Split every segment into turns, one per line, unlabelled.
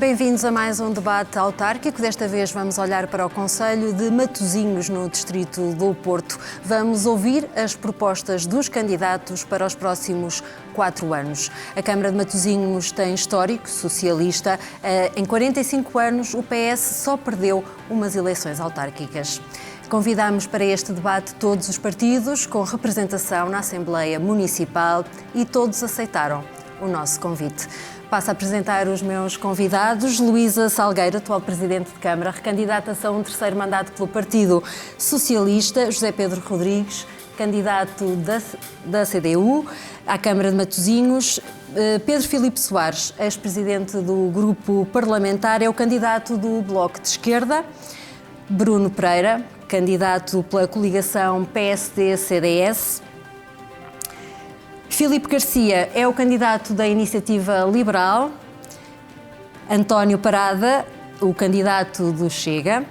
Bem-vindos a mais um debate autárquico. Desta vez vamos olhar para o concelho de Matosinhos, no distrito do Porto. Vamos ouvir as propostas dos candidatos para os próximos 4 anos. A Câmara de Matosinhos tem histórico socialista. Em 45 anos, o PS só perdeu umas eleições autárquicas. Convidamos para este debate todos os partidos com representação na Assembleia Municipal e todos aceitaram o nosso convite. Passo a apresentar os meus convidados. Luísa Salgueiro, atual Presidente de Câmara, recandidata-se a um terceiro mandato pelo Partido Socialista. José Pedro Rodrigues, candidato da CDU à Câmara de Matosinhos. Pedro Filipe Soares, ex-presidente do Grupo Parlamentar, é o candidato do Bloco de Esquerda. Bruno Pereira, candidato pela coligação PSD-CDS. Filipe Garcia é o candidato da Iniciativa Liberal. António Parada, o candidato do Chega.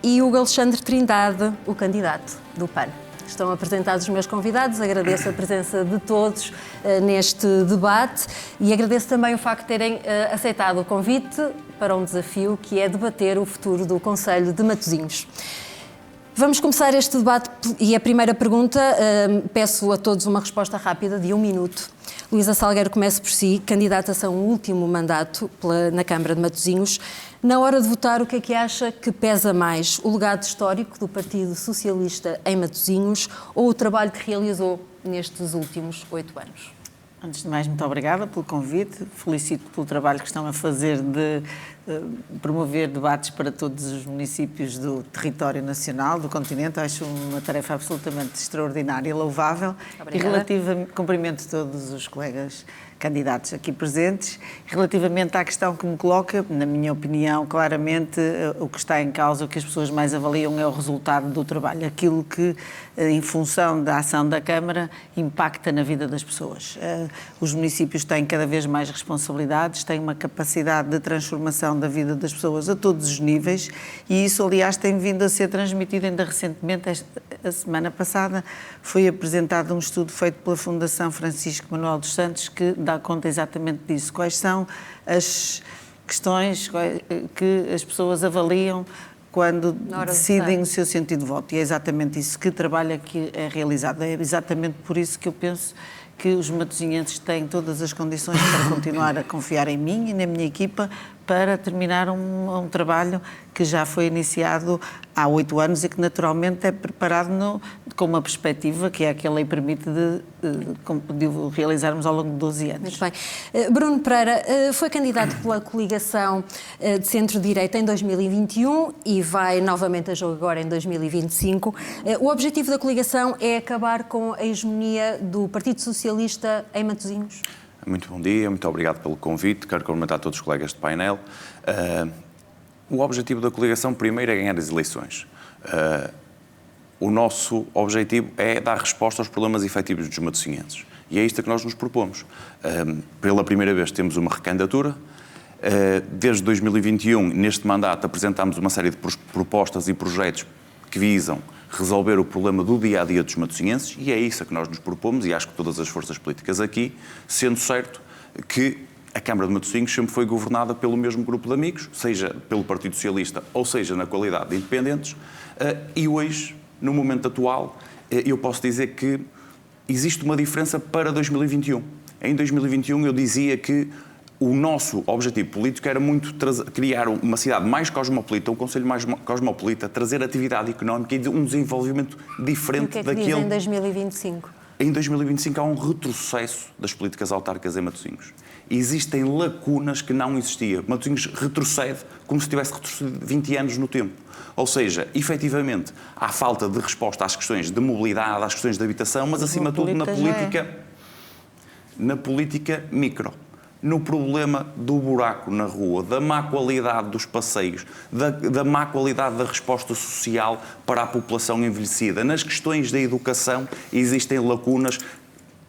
E Hugo Alexandre Trindade, o candidato do PAN. Estão apresentados os meus convidados, agradeço a presença de todos neste debate e agradeço também o facto de terem aceitado o convite para um desafio que é debater o futuro do concelho de Matosinhos. Vamos começar este debate e a primeira pergunta, peço a todos uma resposta rápida de 1 minuto. Luísa Salgueiro, começo por si, candidata-se a um último mandato na Câmara de Matosinhos. Na hora de votar, o que acha que pesa mais? O legado histórico do Partido Socialista em Matosinhos ou o trabalho que realizou nestes últimos 8 anos?
Antes de mais, muito obrigada pelo convite. Felicito pelo trabalho que estão a fazer de promover debates para todos os municípios do território nacional, do continente. Acho uma tarefa absolutamente extraordinária e louvável.
Obrigada.
E cumprimento todos os colegas candidatos aqui presentes. Relativamente à questão que me coloca, na minha opinião, claramente o que está em causa, o que as pessoas mais avaliam é o resultado do trabalho. Aquilo que, em função da ação da Câmara, impacta na vida das pessoas. Os municípios têm cada vez mais responsabilidades, têm uma capacidade de transformação da vida das pessoas a todos os níveis e isso, aliás, tem vindo a ser transmitido ainda recentemente. A semana passada foi apresentado um estudo feito pela Fundação Francisco Manuel dos Santos que dá conta exatamente disso. Quais são as questões que as pessoas avaliam quando decidem o seu sentido de voto. E é exatamente isso, que trabalho aqui é realizado. É exatamente por isso que eu penso que os matosinhenses têm todas as condições para continuar a confiar em mim e na minha equipa para terminar um trabalho que já foi iniciado há 8 anos e que naturalmente é preparado com uma perspectiva que é a que a lei permite de realizarmos ao longo de 12 anos.
Muito bem. Bruno Pereira foi candidato pela coligação de centro-direita em 2021 e vai novamente a jogo agora em 2025. O objetivo da coligação é acabar com a hegemonia do Partido Socialista em Matosinhos?
Muito bom dia, muito obrigado pelo convite. Quero cumprimentar todos os colegas de painel. O objetivo da coligação, primeiro, é ganhar as eleições. O nosso objetivo é dar resposta aos problemas efetivos dos matosinhenses. E é isto que nós nos propomos. Pela primeira vez temos uma recandidatura. Desde 2021, neste mandato, apresentámos uma série de propostas e projetos que visam resolver o problema do dia-a-dia dos matosinhenses e é isso a que nós nos propomos e acho que todas as forças políticas aqui, sendo certo que a Câmara de Matosinhos sempre foi governada pelo mesmo grupo de amigos, seja pelo Partido Socialista ou seja na qualidade de independentes, e hoje, no momento atual, eu posso dizer que existe uma diferença para 2021. Em 2021 eu dizia que o nosso objetivo político era muito criar uma cidade mais cosmopolita, um concelho mais cosmopolita, trazer atividade económica e um desenvolvimento diferente daquele...
E o que é que diz em 2025?
Em 2025 há um retrocesso das políticas autárquicas em Matosinhos. Existem lacunas que não existiam. Matosinhos retrocede como se tivesse retrocedido 20 anos no tempo. Ou seja, efetivamente, há falta de resposta às questões de mobilidade, às questões de habitação, mas acima de tudo na política micro. No problema do buraco na rua, da má qualidade dos passeios, da má qualidade da resposta social para a população envelhecida. Nas questões da educação existem lacunas,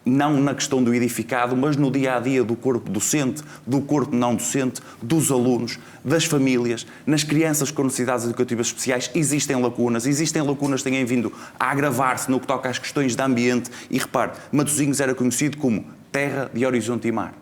não na questão do edificado, mas no dia-a-dia do corpo docente, do corpo não docente, dos alunos, das famílias, nas crianças com necessidades educativas especiais, existem lacunas que têm vindo a agravar-se no que toca às questões de ambiente. E repare, Matosinhos era conhecido como terra de horizonte e mar.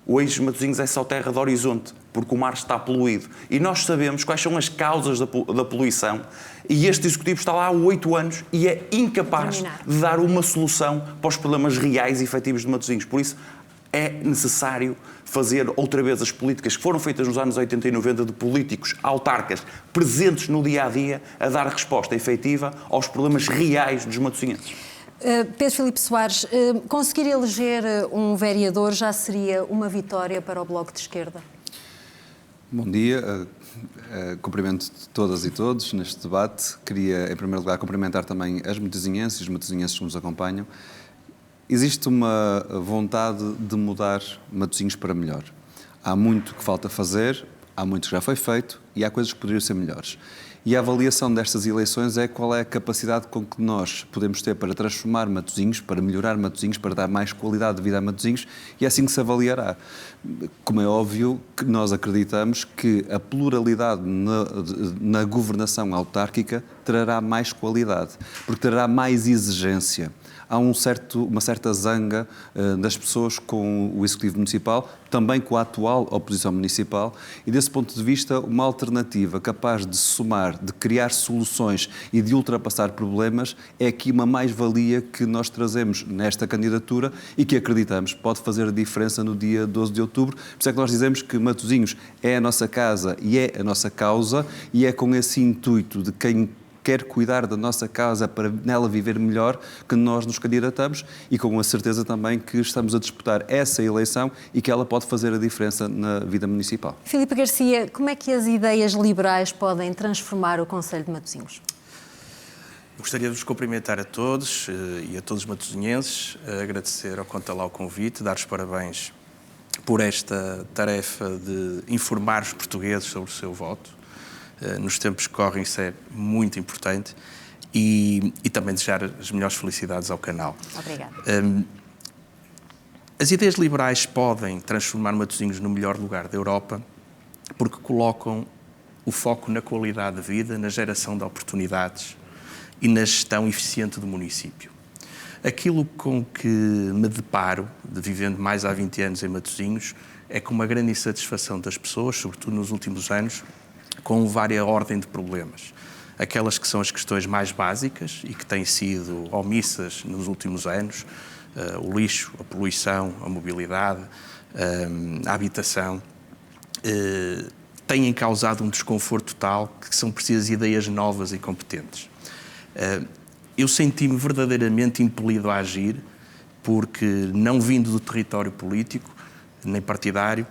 Hoje Matosinhos é só terra de horizonte, porque o mar está poluído. E nós sabemos quais são as causas da poluição, e este Executivo está lá há 8 anos e é incapaz de dar uma solução para os problemas reais e efetivos de Matosinhos. Por isso, é necessário fazer outra vez as políticas que foram feitas nos anos 80 e 90 de políticos autarcas presentes no dia-a-dia a dar resposta efetiva aos problemas reais dos matosinhenses.
Pedro Filipe Soares, conseguir eleger um vereador já seria uma vitória para o Bloco de Esquerda?
Bom dia, cumprimento todas e todos neste debate. Queria, em primeiro lugar, cumprimentar também as matosinhenses e os matosinhenses que nos acompanham. Existe uma vontade de mudar Matosinhos para melhor. Há muito que falta fazer, há muito que já foi feito e há coisas que poderiam ser melhores. E a avaliação destas eleições é qual é a capacidade com que nós podemos ter para transformar Matosinhos, para melhorar Matosinhos, para dar mais qualidade de vida a Matosinhos, e é assim que se avaliará. Como é óbvio que nós acreditamos que a pluralidade na governação autárquica trará mais qualidade, porque trará mais exigência. Há uma certa zanga das pessoas com o Executivo Municipal, também com a atual oposição municipal, e desse ponto de vista uma alternativa capaz de somar, de criar soluções e de ultrapassar problemas é aqui uma mais-valia que nós trazemos nesta candidatura e que acreditamos pode fazer a diferença no dia 12 de outubro. Por isso é que nós dizemos que Matosinhos é a nossa casa e é a nossa causa, e é com esse intuito de quem quer cuidar da nossa casa para nela viver melhor, que nós nos candidatamos, e com a certeza também que estamos a disputar essa eleição e que ela pode fazer a diferença na vida municipal.
Filipe Garcia, como é que as ideias liberais podem transformar o Concelho de Matosinhos?
Gostaria de vos cumprimentar a todos e a todos os matosinhenses, agradecer ao Conta Lá o convite, dar os parabéns por esta tarefa de informar os portugueses sobre o seu voto. Nos tempos que correm isso é muito importante, e também desejar as melhores felicidades ao canal.
Obrigada.
As ideias liberais podem transformar Matosinhos no melhor lugar da Europa porque colocam o foco na qualidade de vida, na geração de oportunidades e na gestão eficiente do município. Aquilo com que me deparo, vivendo mais há 20 anos em Matosinhos, é com uma grande insatisfação das pessoas, sobretudo nos últimos anos, com várias ordem de problemas. Aquelas que são as questões mais básicas e que têm sido omissas nos últimos anos, o lixo, a poluição, a mobilidade, a habitação, têm causado um desconforto tal que são precisas ideias novas e competentes. Eu senti-me verdadeiramente impelido a agir porque, não vindo do território político, nem partidário,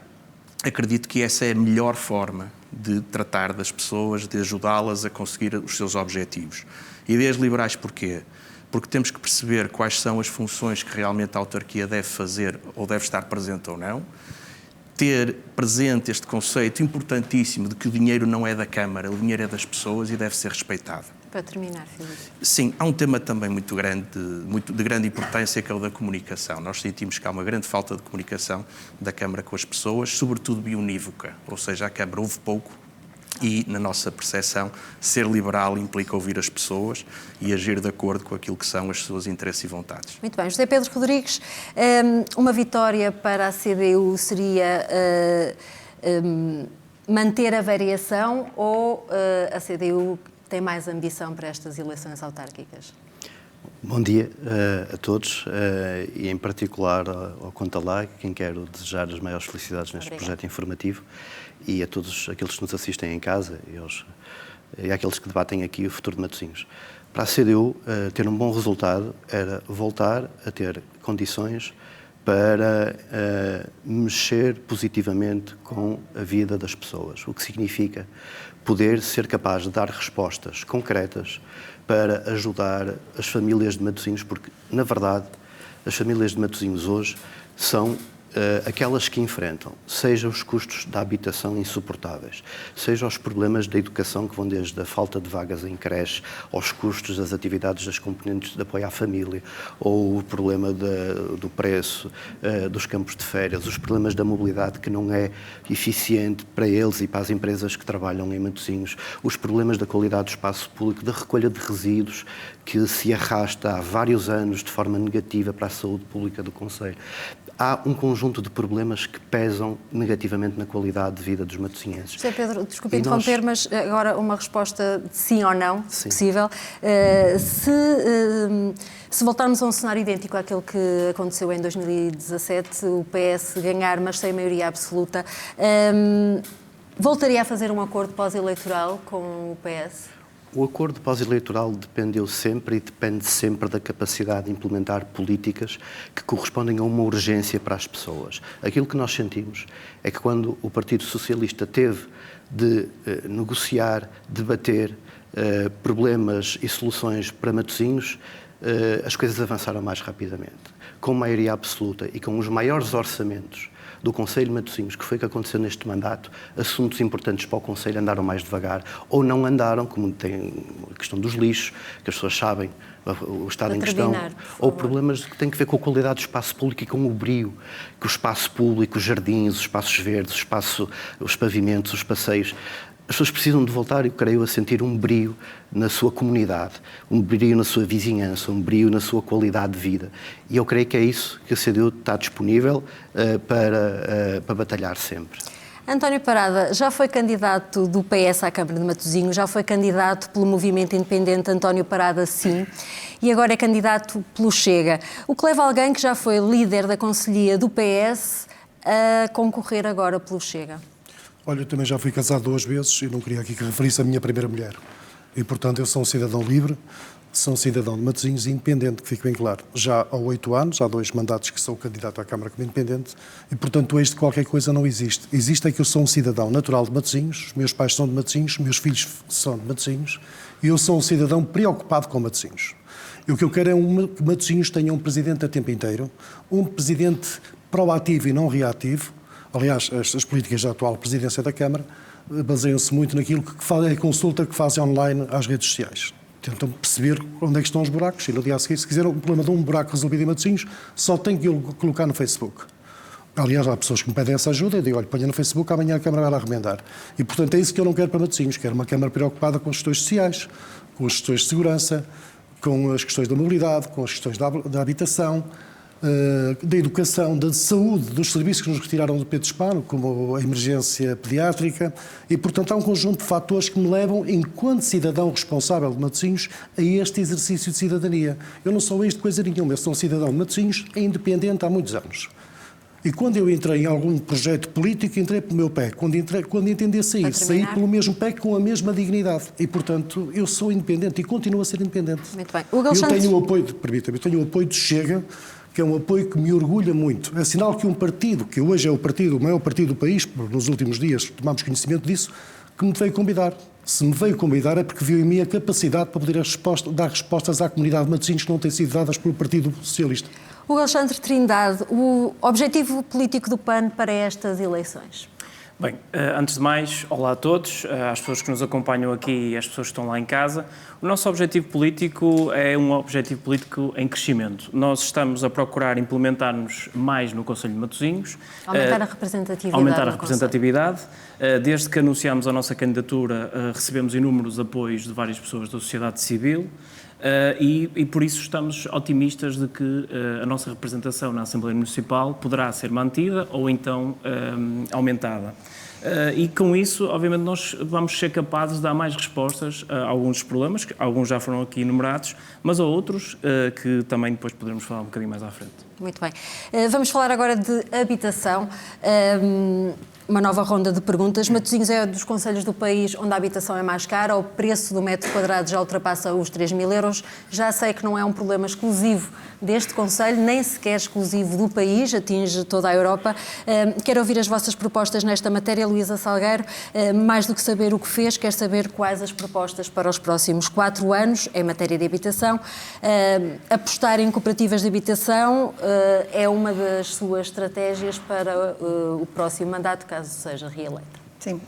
acredito que essa é a melhor forma de tratar das pessoas, de ajudá-las a conseguir os seus objetivos. Ideias liberais porquê? Porque temos que perceber quais são as funções que realmente a autarquia deve fazer ou deve estar presente ou não, ter presente este conceito importantíssimo de que o dinheiro não é da Câmara, o dinheiro é das pessoas e deve ser respeitado.
Para terminar, Filipe.
Sim, há um tema também muito grande, de grande importância, que é o da comunicação. Nós sentimos que há uma grande falta de comunicação da Câmara com as pessoas, sobretudo bionívoca, ou seja, a Câmara ouve pouco e, na nossa percepção, ser liberal implica ouvir as pessoas e agir de acordo com aquilo que são os seus interesses e vontades.
Muito bem. José Pedro Rodrigues, uma vitória para a CDU seria manter a variação ou a CDU tem mais ambição para estas eleições autárquicas?
Bom dia a todos e em particular ao Conta Lá, a quem quero desejar as maiores felicidades neste projeto informativo, e a todos aqueles que nos assistem em casa e àqueles que debatem aqui o futuro de Matosinhos. Para a CDU, ter um bom resultado era voltar a ter condições para mexer positivamente com a vida das pessoas, o que significa poder ser capaz de dar respostas concretas para ajudar as famílias de Matosinhos, porque, na verdade, as famílias de Matosinhos hoje são aquelas que enfrentam, seja os custos da habitação insuportáveis, seja os problemas da educação que vão desde a falta de vagas em creche, aos custos das atividades das componentes de apoio à família, ou o problema do preço dos campos de férias, os problemas da mobilidade que não é eficiente para eles e para as empresas que trabalham em Matosinhos, os problemas da qualidade do espaço público, da recolha de resíduos que se arrasta há vários anos de forma negativa para a saúde pública do Concelho. Há um conjunto conjunto de problemas que pesam negativamente na qualidade de vida dos matosinhenses.
José Pedro, desculpe interromper, mas agora uma resposta de sim ou não, se possível. Se voltarmos a um cenário idêntico àquele que aconteceu em 2017, o PS ganhar, mas sem maioria absoluta, voltaria a fazer um acordo pós-eleitoral com o PS?
O acordo pós-eleitoral dependeu sempre e depende sempre da capacidade de implementar políticas que correspondem a uma urgência para as pessoas. Aquilo que nós sentimos é que quando o Partido Socialista teve de negociar, debater problemas e soluções para Matosinhos, as coisas avançaram mais rapidamente. Com maioria absoluta e com os maiores orçamentos do Conselho de Matosinhos, que foi o que aconteceu neste mandato, assuntos importantes para o Conselho andaram mais devagar ou não andaram, como tem a questão dos lixos, que as pessoas sabem, o estado em questão, ou problemas que têm a ver com a qualidade do espaço público e com o brio que o espaço público, os jardins, os espaços verdes, os pavimentos, os passeios. As pessoas precisam de voltar, eu creio, a sentir um brio na sua comunidade, um brio na sua vizinhança, um brio na sua qualidade de vida. E eu creio que é isso que a CDU está disponível para batalhar sempre.
António Parada já foi candidato do PS à Câmara de Matosinhos, já foi candidato pelo movimento independente António Parada Sim, e agora é candidato pelo Chega. O que leva alguém que já foi líder da Conselhia do PS a concorrer agora pelo Chega?
Olha, eu também já fui casado 2 vezes e não queria aqui que referisse a minha primeira mulher. E, portanto, eu sou um cidadão livre, sou um cidadão de Matosinhos independente, que fique bem claro. Já há 8 anos, há 2 mandatos que sou candidato à Câmara como independente e, portanto, este qualquer coisa não existe. Existe é que eu sou um cidadão natural de Matosinhos, os meus pais são de Matosinhos, meus filhos são de Matosinhos e eu sou um cidadão preocupado com Matosinhos. E o que eu quero é que Matosinhos tenha um presidente a tempo inteiro, um presidente proativo e não reativo. Aliás, as políticas da atual presidência da Câmara baseiam-se muito naquilo que fazem, a consulta que fazem online às redes sociais. Tentam perceber onde é que estão os buracos e no dia a seguir, se quiser um problema de um buraco resolvido em Matosinhos, só tem que colocar no Facebook. Aliás, há pessoas que me pedem essa ajuda e eu digo, olha, ponha no Facebook, amanhã a Câmara vai lá remendar. E, portanto, é isso que eu não quero para Matosinhos. Quero uma Câmara preocupada com as questões sociais, com as questões de segurança, com as questões da mobilidade, com as questões da habitação, da educação, da saúde, dos serviços que nos retiraram do Pedro Spano, como a emergência pediátrica, e, portanto, há um conjunto de fatores que me levam, enquanto cidadão responsável de Matosinhos, a este exercício de cidadania. Eu não sou isto de coisa nenhuma, eu sou um cidadão de Matosinhos, independente há muitos anos. E quando eu entrei em algum projeto político, entrei pelo meu pé. Quando entendi sair pelo mesmo pé com a mesma dignidade. E, portanto, eu sou independente e continuo a ser independente.
Muito bem.
Eu tenho o apoio, permita-me, eu tenho o apoio do Chega, que é um apoio que me orgulha muito. É sinal que um partido, que hoje é o maior partido do país, nos últimos dias tomamos conhecimento disso, que me veio convidar. Se me veio convidar é porque viu em mim a capacidade para poder dar respostas à comunidade de Matosinhos que não têm sido dadas pelo Partido Socialista.
Hugo Alexandre Trindade, o objetivo político do PAN para estas eleições?
Bem, antes de mais, olá a todos, às pessoas que nos acompanham aqui e às pessoas que estão lá em casa. O nosso objetivo político é um objetivo político em crescimento. Nós estamos a procurar implementar-nos mais no Conselho de Matosinhos.
Aumentar a representatividade.
Aumentar a representatividade. Desde que anunciámos a nossa candidatura, recebemos inúmeros apoios de várias pessoas da sociedade civil. E por isso estamos otimistas de que a nossa representação na Assembleia Municipal poderá ser mantida ou então aumentada. E com isso, obviamente, nós vamos ser capazes de dar mais respostas a alguns dos problemas, que alguns já foram aqui enumerados, mas a outros que também depois poderemos falar um bocadinho mais à frente.
Muito bem. Vamos falar agora de habitação. Uma nova ronda de perguntas. Matosinhos é um dos concelhos do país onde a habitação é mais cara, o preço do metro quadrado já ultrapassa os 3.000 euros. Já sei que não é um problema exclusivo deste concelho, nem sequer exclusivo do país, atinge toda a Europa. Quero ouvir as vossas propostas nesta matéria, Luísa Salgueiro. Mais do que saber o que fez, quer saber quais as propostas para os próximos 4 anos em matéria de habitação. Apostar em cooperativas de habitação é uma das suas estratégias para o próximo mandato, caso seja reeleita.
Sim,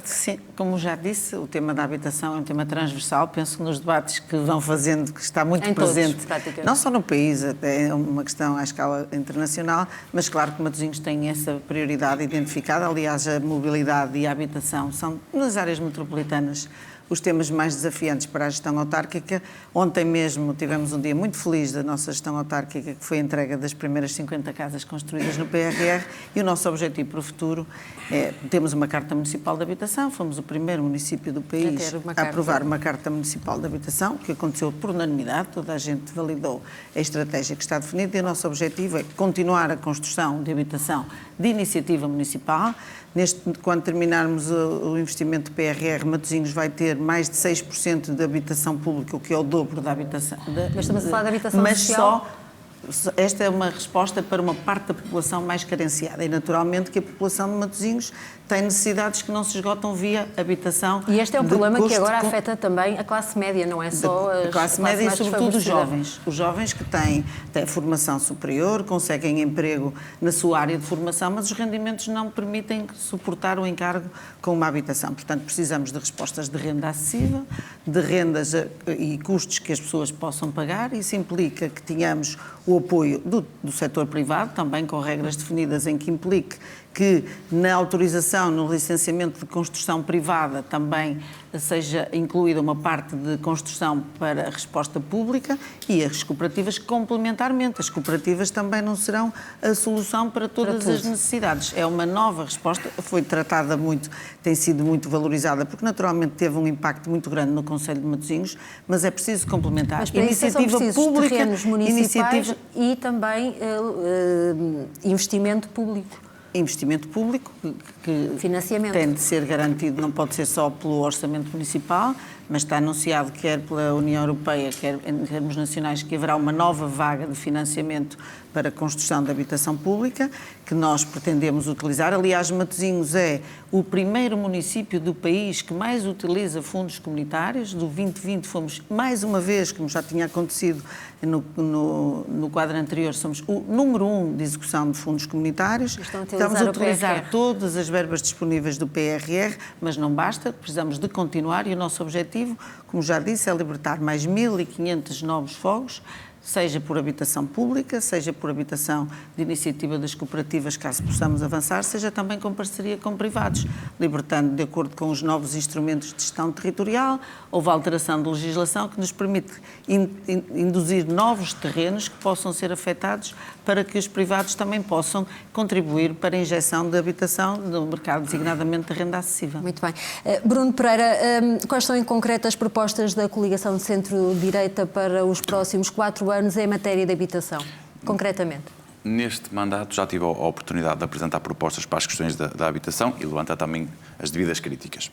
Sim, como já disse, o tema da habitação é um tema transversal. Penso que nos debates que vão fazendo, que está muito presente, não só no país, até é uma questão à escala internacional, mas claro que Matosinhos tem essa prioridade identificada. Aliás, a mobilidade e a habitação são, nas áreas metropolitanas, os temas mais desafiantes para a gestão autárquica. Ontem mesmo tivemos um dia muito feliz da nossa gestão autárquica, que foi a entrega das primeiras 50 casas construídas no PRR, e o nosso objetivo para o futuro é, temos uma Carta Municipal de Habitação, fomos o primeiro município do país a aprovar uma Carta Municipal de Habitação, que aconteceu por unanimidade, toda a gente validou a estratégia que está definida, e o nosso objetivo é continuar a construção de habitação de iniciativa municipal. Quando terminarmos o investimento do PRR, Matosinhos vai ter mais de 6% de habitação pública, o que é o dobro da habitação.
Mas estamos a falar de habitação social?
Esta é uma resposta para uma parte da população mais carenciada, e naturalmente que a população de Matosinhos tem necessidades que não se esgotam via habitação.
E este é um problema que agora afeta também a classe média, não é só
a classe média e sobretudo os jovens. Os jovens que têm formação superior, conseguem emprego na sua área de formação, mas os rendimentos não permitem suportar o encargo com uma habitação. Portanto, precisamos de respostas de renda acessível, de rendas e custos que as pessoas possam pagar. Isso implica que tenhamos o apoio do setor privado, também com regras definidas em que implique que na autorização, no licenciamento de construção privada, também seja incluída uma parte de construção para a resposta pública, e as cooperativas complementarmente. As cooperativas também não serão a solução para todas as necessidades. É uma nova resposta, foi tratada muito, tem sido muito valorizada, porque naturalmente teve um impacto muito grande no Concelho de Matosinhos, mas é preciso complementar.
Mas para iniciativa isso pública, terrenos municipais e também investimento público.
Investimento público, que
financiamento
tem de ser garantido, não pode ser só pelo orçamento municipal, mas está anunciado quer pela União Europeia, quer em termos nacionais, que haverá uma nova vaga de financiamento para a construção de habitação pública, que nós pretendemos utilizar. Aliás, Matosinhos é o primeiro município do país que mais utiliza fundos comunitários. Do 2020 fomos, mais uma vez, como já tinha acontecido no quadro anterior, somos o número 1 de execução de fundos comunitários. Estamos a utilizar todas as verbas disponíveis do PRR, mas não basta, precisamos de continuar, e o nosso objetivo, como já disse, é libertar mais 1.500 novos fogos, seja por habitação pública, seja por habitação de iniciativa das cooperativas, caso possamos avançar, seja também com parceria com privados, libertando de acordo com os novos instrumentos de gestão territorial. Houve alteração de legislação que nos permite induzir novos terrenos que possam ser afetados, para que os privados também possam contribuir para a injeção de habitação no mercado, designadamente de renda acessível.
Muito bem. Bruno Pereira, quais são em concreto as propostas da coligação de centro-direita para os próximos 4 anos em matéria de habitação, concretamente?
Neste mandato já tive a oportunidade de apresentar propostas para as questões da habitação e levantar também as devidas críticas.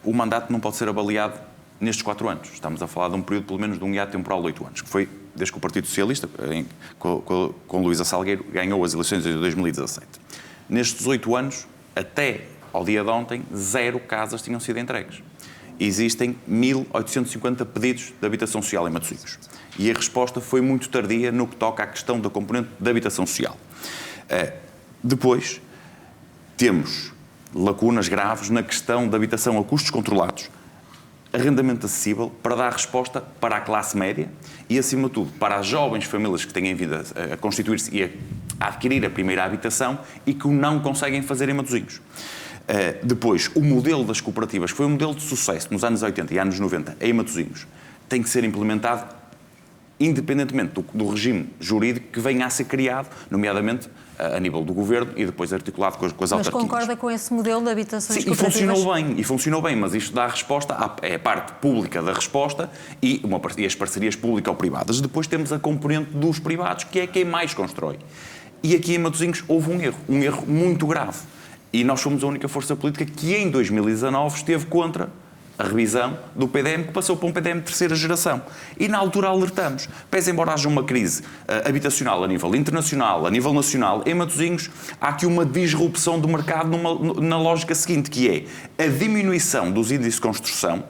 O mandato não pode ser avaliado nestes 4 anos. Estamos a falar de um período, pelo menos, de um hiato temporal de 8 anos, que foi desde que o Partido Socialista, com Luísa Salgueiro, ganhou as eleições de 2017. Nestes 8 anos, até ao dia de ontem, 0 casas tinham sido entregues. Existem 1.850 pedidos de habitação social em Matosinhos. E a resposta foi muito tardia no que toca à questão da componente de habitação social. Depois, temos lacunas graves na questão da habitação a custos controlados, arrendamento acessível, para dar resposta para a classe média e, acima de tudo, para as jovens famílias que têm vindo a constituir-se e a adquirir a primeira habitação e que o não conseguem fazer em Matosinhos. Depois, o modelo das cooperativas, que foi um modelo de sucesso nos anos 80 e anos 90 em Matosinhos, tem que ser implementado independentemente do regime jurídico que venha a ser criado, nomeadamente a nível do governo e depois articulado com as autarquias.
Mas concorda com esse modelo de habitações
cooperativas? Sim, e funcionou bem, mas isto dá a resposta, é a parte pública da resposta e as parcerias público-privadas. Depois temos a componente dos privados, que é quem mais constrói. E aqui em Matosinhos houve um erro muito grave. E nós fomos a única força política que em 2019 esteve contra a revisão do PDM, que passou para um PDM de terceira geração. E na altura alertamos, pese embora haja uma crise habitacional a nível internacional, a nível nacional, em Matosinhos há aqui uma disrupção do mercado na lógica seguinte, que é a diminuição dos índices de construção,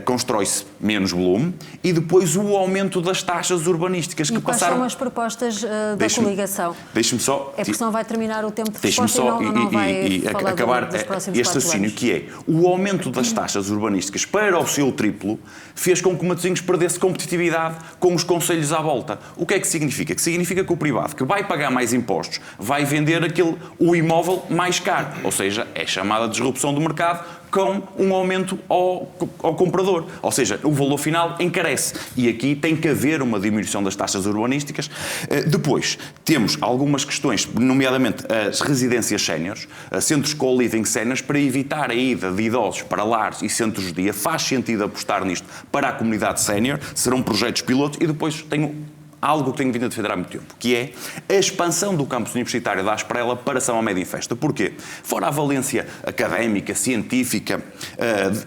constrói-se menos volume, e depois o aumento das taxas urbanísticas que
quais
passaram...
são as propostas da coligação?
Deixe-me só...
É porque senão vai terminar o tempo de
Deixe-me
resposta
só
e não vai falar
acabar
dos próximos
este
4
raciocínio,
anos.
que é o aumento das taxas urbanísticas para o seu triplo fez com que Matosinhos perdesse competitividade com os concelhos à volta. O que é que significa? Que significa que o privado, que vai pagar mais impostos, vai vender o imóvel mais caro. Ou seja, é chamada disrupção do mercado com um aumento ao comprador. Ou seja, o valor final encarece. E aqui tem que haver uma diminuição das taxas urbanísticas. Depois, temos algumas questões, nomeadamente as residências séniores, centros co-living séniores, para evitar a ida de idosos para lares e centros de dia. Faz sentido apostar nisto para a comunidade sénior. Serão projetos pilotos. E depois tenho algo que tenho vindo a defender há muito tempo, que é a expansão do campus universitário da Asprela para São Amédio em Festa. Porquê? Fora a valência académica, científica,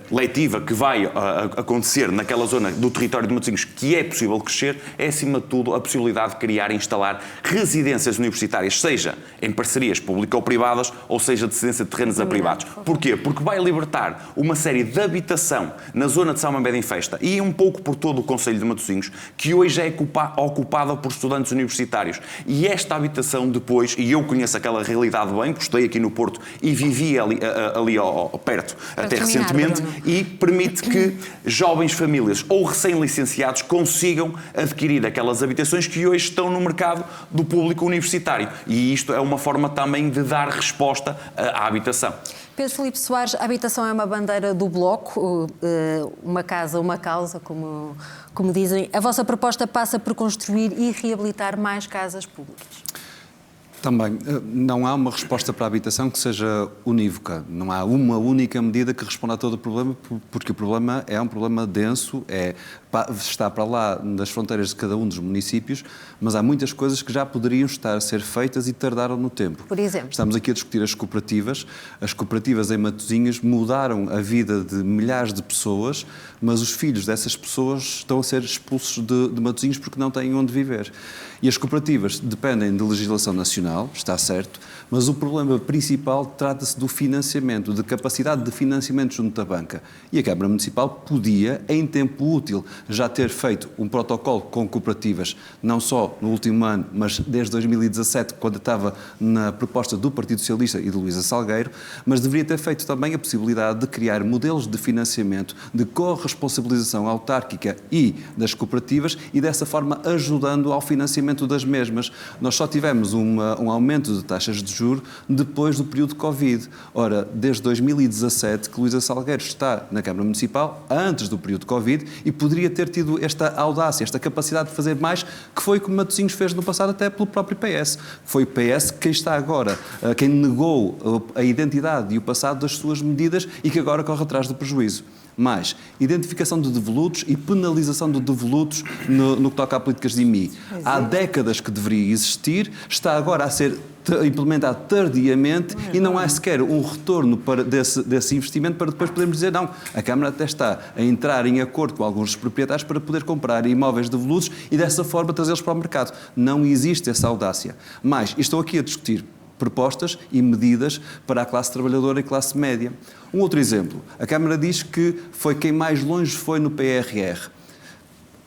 letiva que vai acontecer naquela zona do território de Matosinhos, que é possível crescer, é acima de tudo a possibilidade de criar e instalar residências universitárias, seja em parcerias públicas ou privadas, ou seja de cedência de terrenos a privados. Porquê? Porque vai libertar uma série de habitação na zona de São Amédio em Festa e um pouco por todo o concelho de Matosinhos, que hoje é ocupada por estudantes universitários. E esta habitação depois, e eu conheço aquela realidade bem, porque estou aqui no Porto e vivi ali perto até recentemente, e permite que jovens famílias ou recém-licenciados consigam adquirir aquelas habitações que hoje estão no mercado do público universitário. E isto é uma forma também de dar resposta à habitação.
Pedro Filipe Soares, a habitação é uma bandeira do Bloco, uma casa, uma causa, como dizem. A vossa proposta passa por construir e reabilitar mais casas públicas?
Também, não há uma resposta para a habitação que seja unívoca. Não há uma única medida que responda a todo o problema, porque o problema é um problema denso, está para lá das fronteiras de cada um dos municípios, mas há muitas coisas que já poderiam estar a ser feitas e tardaram no tempo.
Por exemplo?
Estamos aqui a discutir as cooperativas. As cooperativas em Matosinhos mudaram a vida de milhares de pessoas, mas os filhos dessas pessoas estão a ser expulsos de Matosinhos porque não têm onde viver. E as cooperativas dependem de legislação nacional, está certo, mas o problema principal trata-se do financiamento, de capacidade de financiamento junto da banca. E a Câmara Municipal podia, em tempo útil, já ter feito um protocolo com cooperativas, não só no último ano, mas desde 2017, quando estava na proposta do Partido Socialista e de Luísa Salgueiro, mas deveria ter feito também a possibilidade de criar modelos de financiamento, de corresponsabilização autárquica e das cooperativas e dessa forma ajudando ao financiamento das mesmas. Nós só tivemos um aumento de taxas de juros depois do período de Covid. Ora, desde 2017 que Luísa Salgueiro está na Câmara Municipal, antes do período de Covid, e poderia ter tido esta audácia, esta capacidade de fazer mais, que foi como Matosinhos fez no passado até pelo próprio PS. Foi o PS quem está agora, quem negou a identidade e o passado das suas medidas e que agora corre atrás do prejuízo. Mais identificação de devolutos e penalização de devolutos no que toca a políticas de IMI. Há décadas que deveria existir, está agora a ser implementado tardiamente e não há sequer um retorno desse investimento para depois podermos dizer não, a Câmara até está a entrar em acordo com alguns dos proprietários para poder comprar imóveis devolutos e dessa forma trazê-los para o mercado. Não existe essa audácia. Mas estou aqui a discutir propostas e medidas para a classe trabalhadora e classe média. Um outro exemplo, a Câmara diz que foi quem mais longe foi no PRR.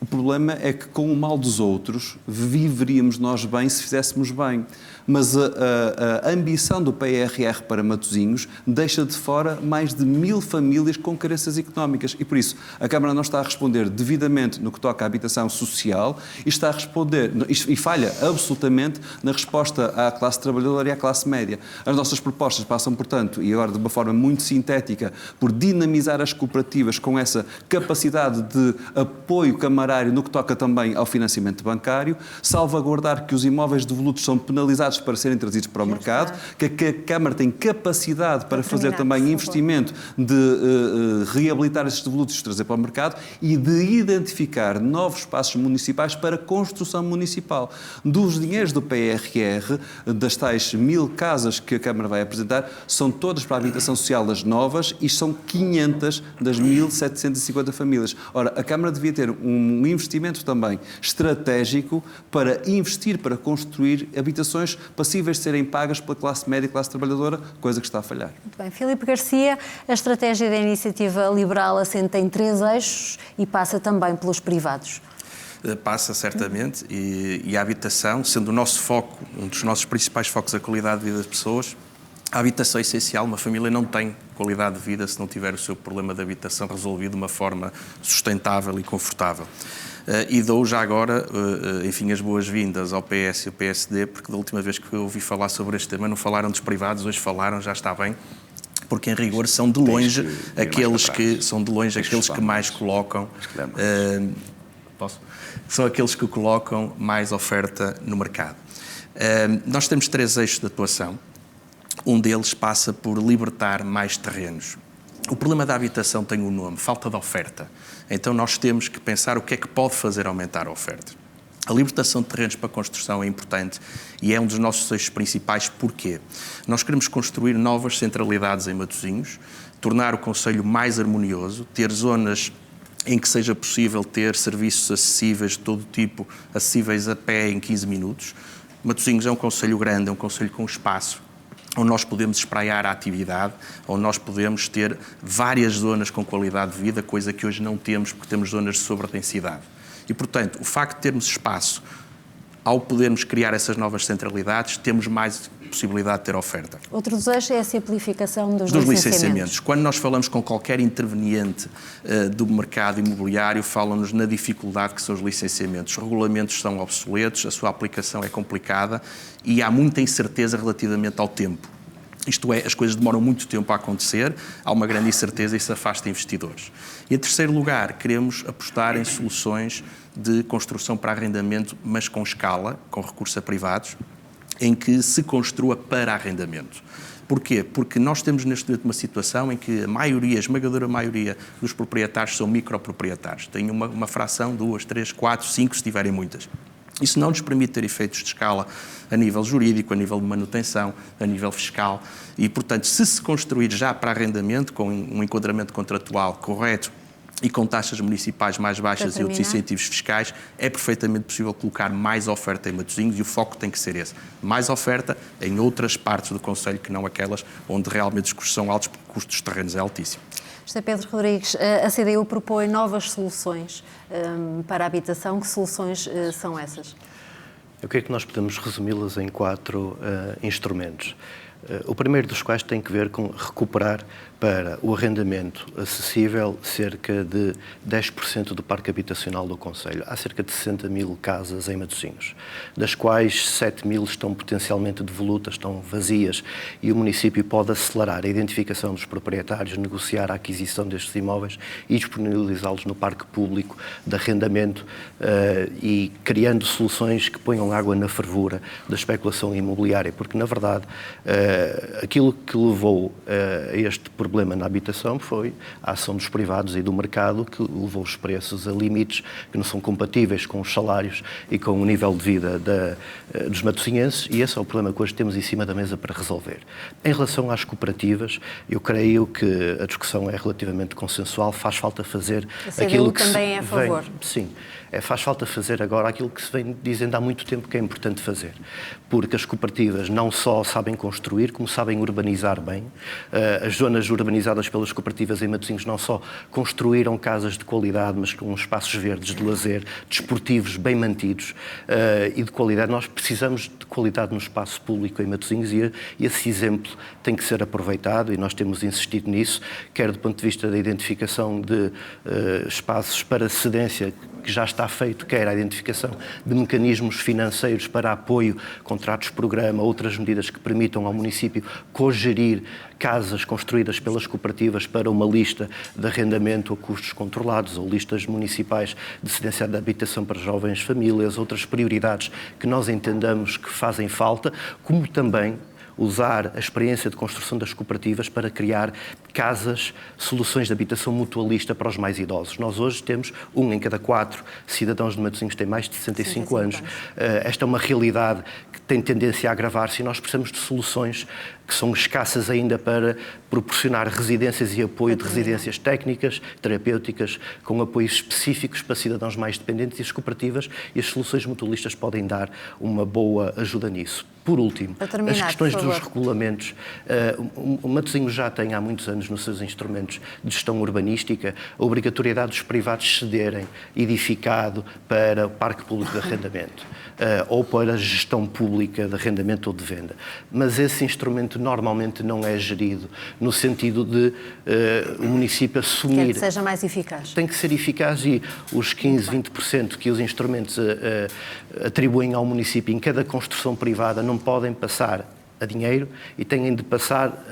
O problema é que com o mal dos outros viveríamos nós bem se fizéssemos bem. Mas a ambição do PRR para Matosinhos deixa de fora mais de 1000 famílias com carências económicas. E por isso a Câmara não está a responder devidamente no que toca à habitação social e está a responder, e falha absolutamente na resposta à classe trabalhadora e à classe média. As nossas propostas passam, portanto, e agora de uma forma muito sintética, por dinamizar as cooperativas com essa capacidade de apoio camarário no que toca também ao financiamento bancário, salvaguardar que os imóveis devolutos são penalizados para serem trazidos para o mercado, que a Câmara tem capacidade para fazer também investimento de reabilitar esses devolutos e os trazer para o mercado e de identificar novos espaços municipais para construção municipal. Dos dinheiros do PRR, das tais 1000 casas que a Câmara vai apresentar, são todas para a habitação social das novas e são 500 das 1750 famílias. Ora, a Câmara devia ter um um investimento também estratégico para investir, para construir habitações passíveis de serem pagas pela classe média e classe trabalhadora, coisa que está a falhar.
Muito bem. Filipe Garcia, a estratégia da Iniciativa Liberal assenta em 3 eixos e passa também pelos privados.
Passa, certamente, e a habitação, sendo o nosso foco, um dos nossos principais focos, a qualidade de vida das pessoas, a habitação é essencial. Uma família não tem qualidade de vida se não tiver o seu problema de habitação resolvido de uma forma sustentável e confortável. E dou já agora, enfim, as boas-vindas ao PS e ao PSD, porque da última vez que eu ouvi falar sobre este tema não falaram dos privados, hoje falaram, já está bem, porque em rigor são de longe aqueles que mais colocam... Posso? São aqueles que colocam mais oferta no mercado. Nós temos 3 eixos de atuação. Um deles passa por libertar mais terrenos. O problema da habitação tem um nome, falta de oferta. Então nós temos que pensar o que é que pode fazer aumentar a oferta. A libertação de terrenos para construção é importante e é um dos nossos eixos principais. Porquê? Nós queremos construir novas centralidades em Matosinhos, tornar o concelho mais harmonioso, ter zonas em que seja possível ter serviços acessíveis de todo tipo, acessíveis a pé em 15 minutos. Matosinhos é um concelho grande, é um concelho com espaço, onde nós podemos espraiar a atividade, onde nós podemos ter várias zonas com qualidade de vida, coisa que hoje não temos, porque temos zonas de sobredensidade. E, portanto, o facto de termos espaço, ao podermos criar essas novas centralidades, temos mais possibilidade de ter oferta.
Outro dos eixos é a simplificação dos
licenciamentos. Quando nós falamos com qualquer interveniente do mercado imobiliário, falam-nos na dificuldade que são os licenciamentos. Os regulamentos são obsoletos, a sua aplicação é complicada e há muita incerteza relativamente ao tempo. Isto é, as coisas demoram muito tempo a acontecer, há uma grande incerteza e isso afasta investidores. E, em terceiro lugar, queremos apostar em soluções de construção para arrendamento, mas com escala, com recurso a privados, em que se construa para arrendamento. Porquê? Porque nós temos neste momento uma situação em que a esmagadora maioria dos proprietários são microproprietários. Têm uma fração, 2, 3, 4, 5, se tiverem muitas. Isso não nos permite ter efeitos de escala a nível jurídico, a nível de manutenção, a nível fiscal e, portanto, se construir já para arrendamento, com um enquadramento contratual correto e com taxas municipais mais baixas e outros incentivos fiscais, é perfeitamente possível colocar mais oferta em Matosinhos e o foco tem que ser esse. Mais oferta em outras partes do concelho que não aquelas onde realmente os custos são altos porque o custo dos terrenos é altíssimo.
José Pedro Rodrigues, a CDU propõe novas soluções para a habitação. Que soluções são essas?
Eu creio que nós podemos resumi-las em 4 instrumentos. O primeiro dos quais tem que ver com recuperar para o arrendamento acessível cerca de 10% do parque habitacional do concelho. Há cerca de 60 mil casas em Matosinhos, das quais 7 mil estão potencialmente devolutas, estão vazias, e o município pode acelerar a identificação dos proprietários, negociar a aquisição destes imóveis e disponibilizá-los no parque público de arrendamento e criando soluções que ponham água na fervura da especulação imobiliária, porque, na verdade, aquilo que levou a este problema na habitação foi a ação dos privados e do mercado que levou os preços a limites que não são compatíveis com os salários e com o nível de vida dos matosinhenses, e esse é o problema que hoje temos em cima da mesa para resolver. Em relação às cooperativas, eu creio que a discussão é relativamente consensual, faz falta fazer aquilo que
também é a favor.
Sim. Faz falta fazer agora aquilo que se vem dizendo há muito tempo que é importante fazer, porque as cooperativas não só sabem construir, como sabem urbanizar bem. As zonas urbanizadas pelas cooperativas em Matosinhos não só construíram casas de qualidade, mas com espaços verdes de lazer, desportivos bem mantidos e de qualidade. Nós precisamos de qualidade no espaço público em Matosinhos e esse exemplo tem que ser aproveitado e nós temos insistido nisso, quer do ponto de vista da identificação de espaços para cedência, que já está feito, quer a identificação de mecanismos financeiros para apoio, contratos-programa, outras medidas que permitam ao município cogerir casas construídas pelas cooperativas para uma lista de arrendamento a custos controlados ou listas municipais de cedência de habitação para jovens famílias, outras prioridades que nós entendamos que fazem falta, como também usar a experiência de construção das cooperativas para criar casas, soluções de habitação mutualista para os mais idosos. Nós hoje temos 1 em cada 4 cidadãos de Matosinhos que têm mais de 65 anos. Esta é uma realidade que tem tendência a agravar-se e nós precisamos de soluções que são escassas ainda para proporcionar residências e apoio de residências técnicas, terapêuticas, com apoios específicos para cidadãos mais dependentes, e as cooperativas e as soluções mutualistas podem dar uma boa ajuda nisso. Por último, as questões dos regulamentos. O Matosinhos já tem há muitos anos nos seus instrumentos de gestão urbanística a obrigatoriedade dos privados cederem edificado para o parque público de arrendamento ou para a gestão pública de arrendamento ou de venda. Mas esse instrumento normalmente não é gerido no sentido de o município assumir...
Quer que seja mais eficaz.
Tem que ser eficaz, e os 15, 20% que os instrumentos atribuem ao município em cada construção privada não podem passar a dinheiro e têm de passar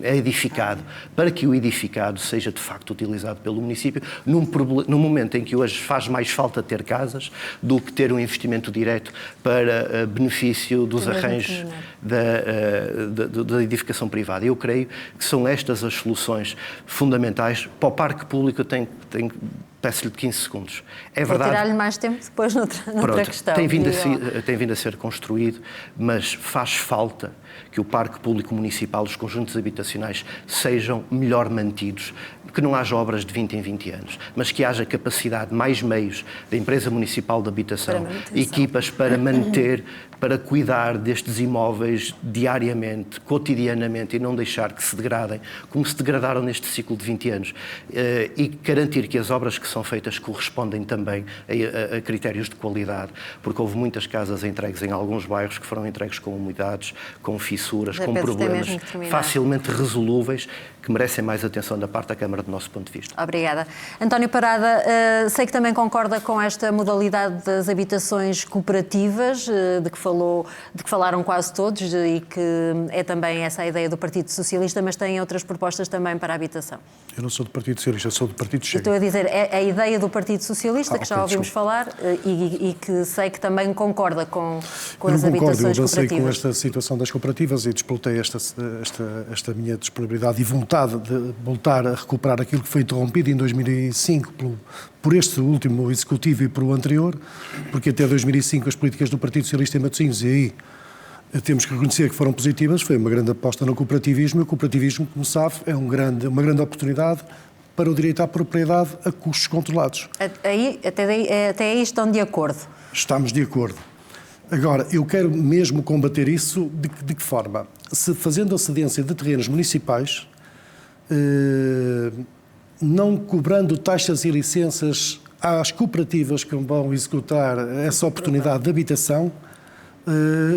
a edificado, para que o edificado seja de facto utilizado pelo município num momento em que hoje faz mais falta ter casas do que ter um investimento direto para benefício dos arranjos da edificação privada. Eu creio que são estas as soluções fundamentais. Para o parque público peço-lhe 15 segundos. É verdade.
Vou tirar-lhe mais tempo depois noutra questão.
Tem vindo a ser construído, mas faz falta que o parque público municipal, os conjuntos habitacionais, sejam melhor mantidos, que não haja obras de 20 em 20 anos, mas que haja capacidade, mais meios da empresa municipal de habitação, equipas para manter, para cuidar destes imóveis diariamente, cotidianamente, e não deixar que se degradem, como se degradaram neste ciclo de 20 anos, e garantir que as obras que são feitas correspondem também a critérios de qualidade, porque houve muitas casas entregues em alguns bairros que foram entregues com umidades, com fissuras, com problemas facilmente resolúveis, que merecem mais atenção da parte da Câmara do nosso ponto de vista.
Obrigada. António Parada, sei que também concorda com esta modalidade das habitações cooperativas, de que falaram quase todos, e que é também essa a ideia do Partido Socialista, mas tem outras propostas também para a habitação.
Eu não sou do Partido Socialista, sou do Partido Chega.
Estou a dizer, é a ideia do Partido Socialista, que já ouvimos falar, e que sei que também concorda com as habitações cooperativas.
Eu avancei com esta situação das cooperativas e disputei esta minha disponibilidade e vontade de voltar a recuperar aquilo que foi interrompido em 2005 por este último executivo e por o anterior, porque até 2005 as políticas do Partido Socialista em Matosinhos, e aí temos que reconhecer que foram positivas, foi uma grande aposta no cooperativismo, e o cooperativismo, como sabe, é uma grande oportunidade para o direito à propriedade a custos controlados.
Até aí estão de acordo?
Estamos de acordo. Agora, eu quero mesmo combater isso de que forma? Fazendo a cedência de terrenos municipais, não cobrando taxas e licenças às cooperativas que vão executar essa oportunidade de habitação,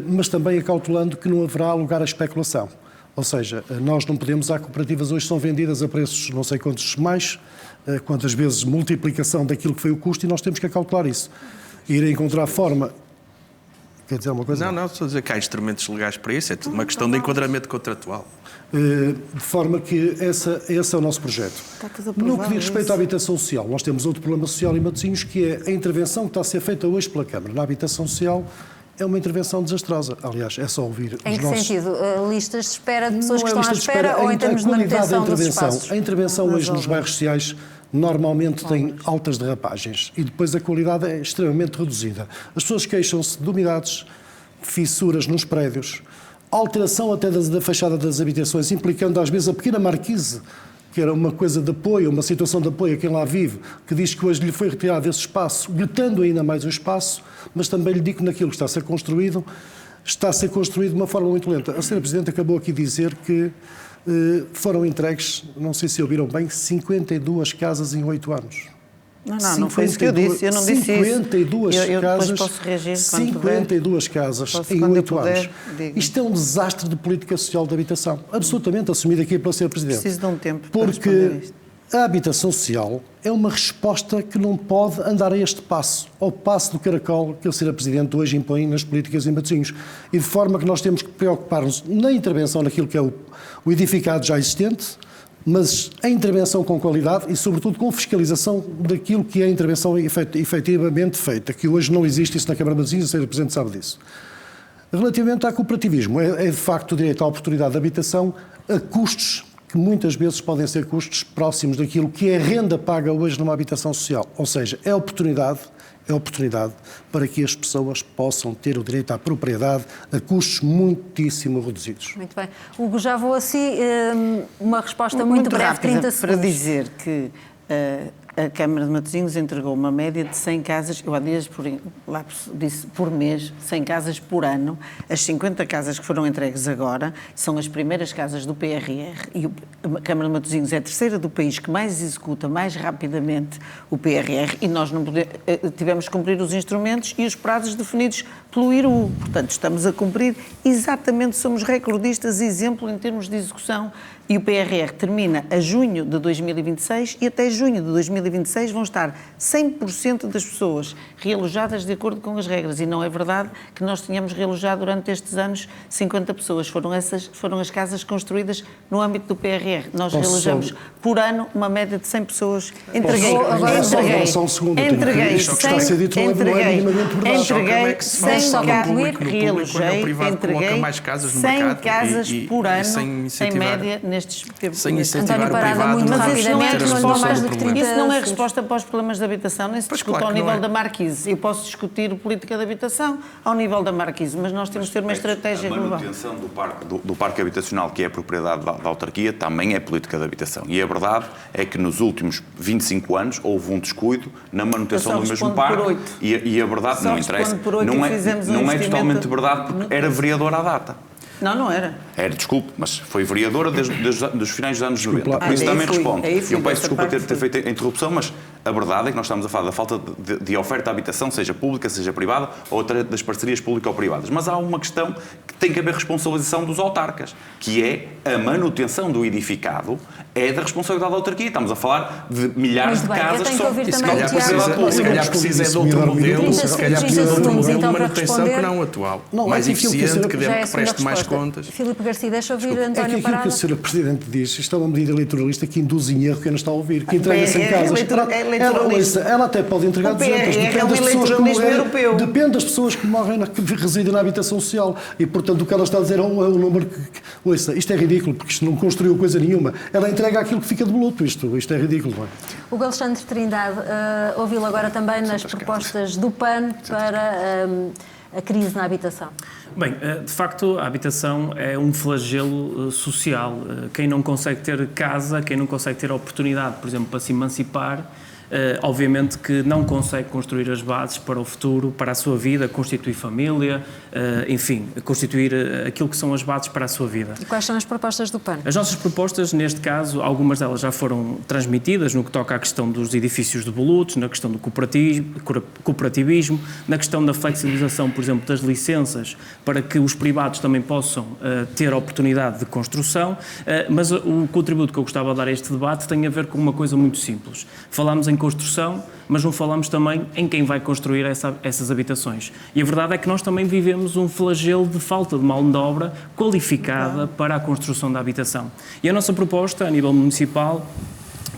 mas também acautelando que não haverá lugar à especulação. Ou seja, nós não podemos, há cooperativas hoje são vendidas a preços não sei quantos mais, quantas vezes multiplicação daquilo que foi o custo, e nós temos que acautelar isso. Ir a encontrar forma... Quer dizer alguma coisa?
Não, estou a dizer que há instrumentos legais para isso, é tudo uma questão de enquadramento contratual.
De forma que esse é o nosso projeto. No que diz respeito à habitação social, nós temos outro problema social em Matosinhos, que é a intervenção que está a ser feita hoje pela Câmara na habitação social. É uma intervenção desastrosa. Aliás, é só ouvir
Em que sentido? Listas de espera de pessoas que estão à espera, ou em termos de manutenção dos espaços?
A intervenção hoje nos bairros sociais normalmente tem altas derrapagens e depois a qualidade é extremamente reduzida. As pessoas queixam-se de umidades, fissuras nos prédios, alteração até da fachada das habitações, implicando às vezes a pequena marquise, que era uma coisa de apoio, uma situação de apoio a quem lá vive, que diz que hoje lhe foi retirado esse espaço, gritando ainda mais o espaço, mas também lhe digo que naquilo que está a ser construído de uma forma muito lenta. A Sra. Presidente acabou aqui de dizer que foram entregues, não sei se ouviram bem, 52 casas em 8 anos.
Não foi isso que eu disse, eu não disse isso.
52 casas,
depois posso reagir
52 casas em 8 anos. Isto é um desastre de política social de habitação, absolutamente assumido aqui pela Sra. Presidente.
Preciso de um tempo para responder
Porque
isto.
A habitação social é uma resposta que não pode andar a este passo, ao passo do caracol que a Sra. Presidente hoje impõe nas políticas em Matosinhos. E de forma que nós temos que preocupar-nos na intervenção naquilo que é o edificado já existente, mas a intervenção com qualidade e, sobretudo, com fiscalização daquilo que é a intervenção efetivamente feita, que hoje não existe isso na Câmara de Matosinhos, a Sra. Presidente sabe disso. Relativamente ao cooperativismo, é de facto o direito à oportunidade de habitação a custos que muitas vezes podem ser custos próximos daquilo que é a renda paga hoje numa habitação social. Ou seja, é oportunidade para que as pessoas possam ter o direito à propriedade a custos muitíssimo reduzidos.
Muito bem. Hugo, já vou assim, uma resposta muito breve,
rápida,
30 segundos.
para dizer que a Câmara de Matosinhos entregou uma média de 100 casas, eu há dias disse por mês, 100 casas por ano. As 50 casas que foram entregues agora são as primeiras casas do PRR e a Câmara de Matosinhos é a terceira do país que mais executa mais rapidamente o PRR e nós não tivemos que cumprir os instrumentos e os prazos definidos pelo IRU. Portanto, estamos a cumprir exatamente, somos recordistas, exemplo em termos de execução. E o PRR termina a junho de 2026 e até junho de 2026 vão estar 100% das pessoas realojadas de acordo com as regras. E não é verdade que nós tenhamos realojado durante estes anos 50 pessoas. Foram as casas construídas no âmbito do PRR. Nós realojamos por ano uma média de 100 pessoas. Entreguei 100 casas por ano em média nestes
sem incentivar
António Parada,
o privado,
muito rapidamente, não mais do que 30
Isso não é resposta para os problemas de habitação, nem se discute ao nível da Marquise. Eu posso discutir política de habitação ao nível da Marquise, mas nós temos que ter uma estratégia global.
A manutenção do parque habitacional, que é a propriedade da autarquia, também é política de habitação. E a verdade é que nos últimos 25 anos houve um descuido na manutenção do mesmo parque. E a verdade não interessa. Não é totalmente verdade, porque era vereador à data.
Não era.
Era, desculpe, mas foi vereadora desde os finais dos anos 90. Por isso também respondo. Eu peço desculpa ter feito a interrupção, mas a verdade é que nós estamos a falar da falta de oferta de habitação, seja pública, seja privada, ou até das parcerias público-privadas. Mas há uma questão que tem que haver responsabilização dos autarcas, que é a manutenção do edificado é da responsabilidade da autarquia. Estamos a falar de milhares de casas que são...
Se calhar precisa de outro modelo, se calhar precisa de outro modelo de manutenção que não o atual. Mais eficiente, que preste mais contas.
Filipe Garcia, deixa ouvir
É
António
que aquilo
Parada.
que a Sra. Presidente diz, isto é uma medida eleitoralista que induz em erro quem não está a ouvir, que entrega 100 casas. Ela até pode entregar 200, depende das pessoas que morrem, que residem na habitação social. E, portanto, o que ela está a dizer é um número que... Ouça, isto é ridículo, porque isto não construiu coisa nenhuma. Ela entrega aquilo que fica de luto. Isto é ridículo. Não é?
O Alexandre Trindade, ouvi-lo agora também nas propostas do PAN para a crise na habitação.
Bem, de facto, a habitação é um flagelo social. Quem não consegue ter casa, quem não consegue ter oportunidade, por exemplo, para se emancipar, obviamente que não consegue construir as bases para o futuro, para a sua vida, constituir família, enfim, constituir aquilo que são as bases para a sua vida.
E quais são as propostas do PAN?
As nossas propostas, neste caso, algumas delas já foram transmitidas no que toca à questão dos edifícios devolutos, na questão do cooperativismo, na questão da flexibilização, por exemplo, das licenças, para que os privados também possam ter a oportunidade de construção, mas o contributo que eu gostava de dar a este debate tem a ver com uma coisa muito simples. Falámos em construção, mas não falamos também em quem vai construir essas habitações. E a verdade é que nós também vivemos um flagelo de falta de mão de obra qualificada para a construção da habitação. E a nossa proposta, a nível municipal,